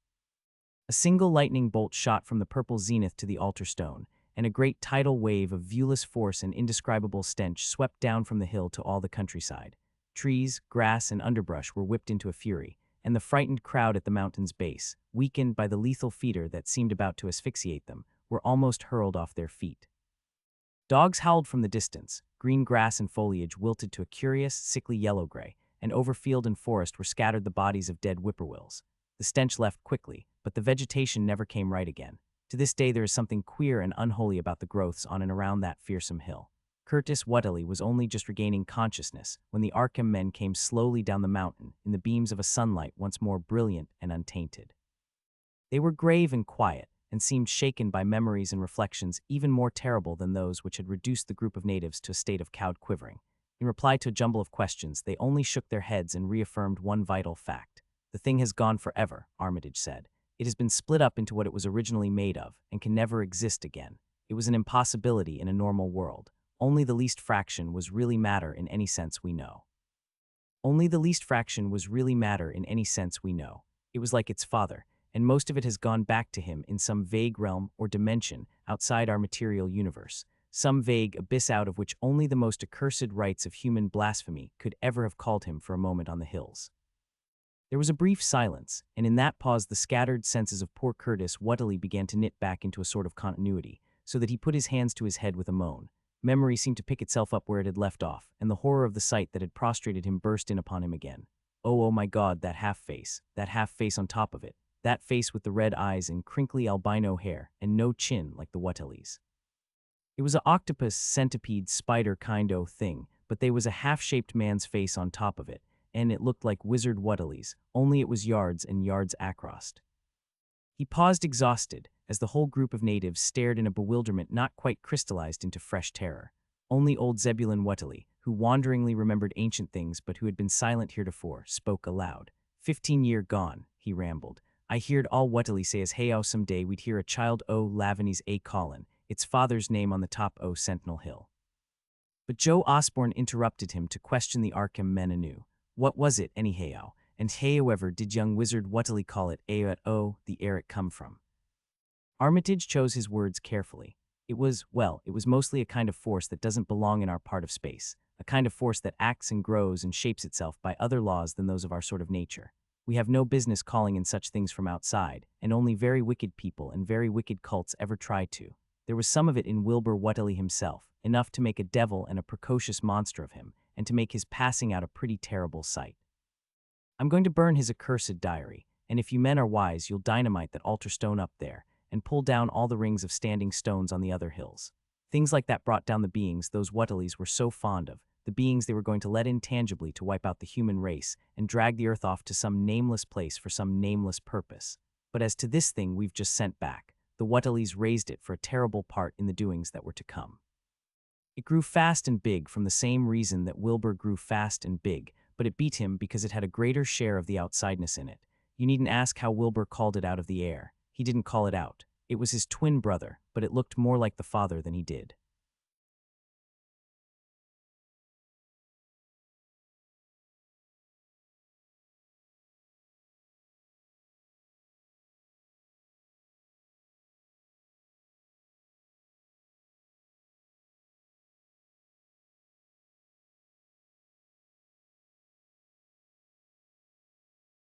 A single lightning bolt shot from the purple zenith to the altar stone, and a great tidal wave of viewless force and indescribable stench swept down from the hill to all the countryside. Trees, grass, and underbrush were whipped into a fury, and the frightened crowd at the mountain's base, weakened by the lethal fetor that seemed about to asphyxiate them, were almost hurled off their feet. Dogs howled from the distance, green grass and foliage wilted to a curious, sickly yellow-gray, and over field and forest were scattered the bodies of dead whippoorwills. The stench left quickly, but the vegetation never came right again. To this day there is something queer and unholy about the growths on and around that fearsome hill. Curtis Whateley was only just regaining consciousness when the Arkham men came slowly down the mountain in the beams of a sunlight once more brilliant and untainted. They were grave and quiet, and seemed shaken by memories and reflections even more terrible than those which had reduced the group of natives to a state of cowed quivering. In reply to a jumble of questions, they only shook their heads and reaffirmed one vital fact. The thing has gone forever, Armitage said. It has been split up into what it was originally made of, and can never exist again. It was an impossibility in a normal world. Only the least fraction was really matter in any sense we know. Only the least fraction was really matter in any sense we know. It was like its father, and most of it has gone back to him in some vague realm or dimension outside our material universe, some vague abyss out of which only the most accursed rites of human blasphemy could ever have called him for a moment on the hills. There was a brief silence, and in that pause the scattered senses of poor Curtis Whateley began to knit back into a sort of continuity, so that he put his hands to his head with a moan. Memory seemed to pick itself up where it had left off, and the horror of the sight that had prostrated him burst in upon him again. Oh my God, that half-face on top of it, that face with the red eyes and crinkly albino hair, and no chin like the Whateleys. It was a octopus, centipede, spider kind-o thing, but they was a half-shaped man's face on top of it, and it looked like Wizard Whately's, only it was yards and yards across. He paused exhausted, as the whole group of natives stared in a bewilderment not quite crystallized into fresh terror. Only old Zebulon Whateley, who wanderingly remembered ancient things but who had been silent heretofore, spoke aloud. 15 year gone, he rambled. I heard all Whateley say as hey some day we'd hear a child o' Lavanny's a callin', its father's name on the top o' Sentinel Hill. But Joe Osborne interrupted him to question the Arkham men anew. What was it, anyhow, and however did young Wizard Whateley call it the air it come from? Armitage chose his words carefully. It was mostly a kind of force that doesn't belong in our part of space, a kind of force that acts and grows and shapes itself by other laws than those of our sort of nature. We have no business calling in such things from outside, and only very wicked people and very wicked cults ever try to. There was some of it in Wilbur Whateley himself, enough to make a devil and a precocious monster of him, and to make his passing out a pretty terrible sight. I'm going to burn his accursed diary, and if you men are wise you'll dynamite that altar stone up there, and pull down all the rings of standing stones on the other hills. Things like that brought down the beings those Whateleys were so fond of, the beings they were going to let in tangibly to wipe out the human race and drag the earth off to some nameless place for some nameless purpose. But as to this thing we've just sent back, the Whateleys raised it for a terrible part in the doings that were to come. It grew fast and big from the same reason that Wilbur grew fast and big, but it beat him because it had a greater share of the outsideness in it. You needn't ask how Wilbur called it out of the air. He didn't call it out. It was his twin brother, but it looked more like the father than he did.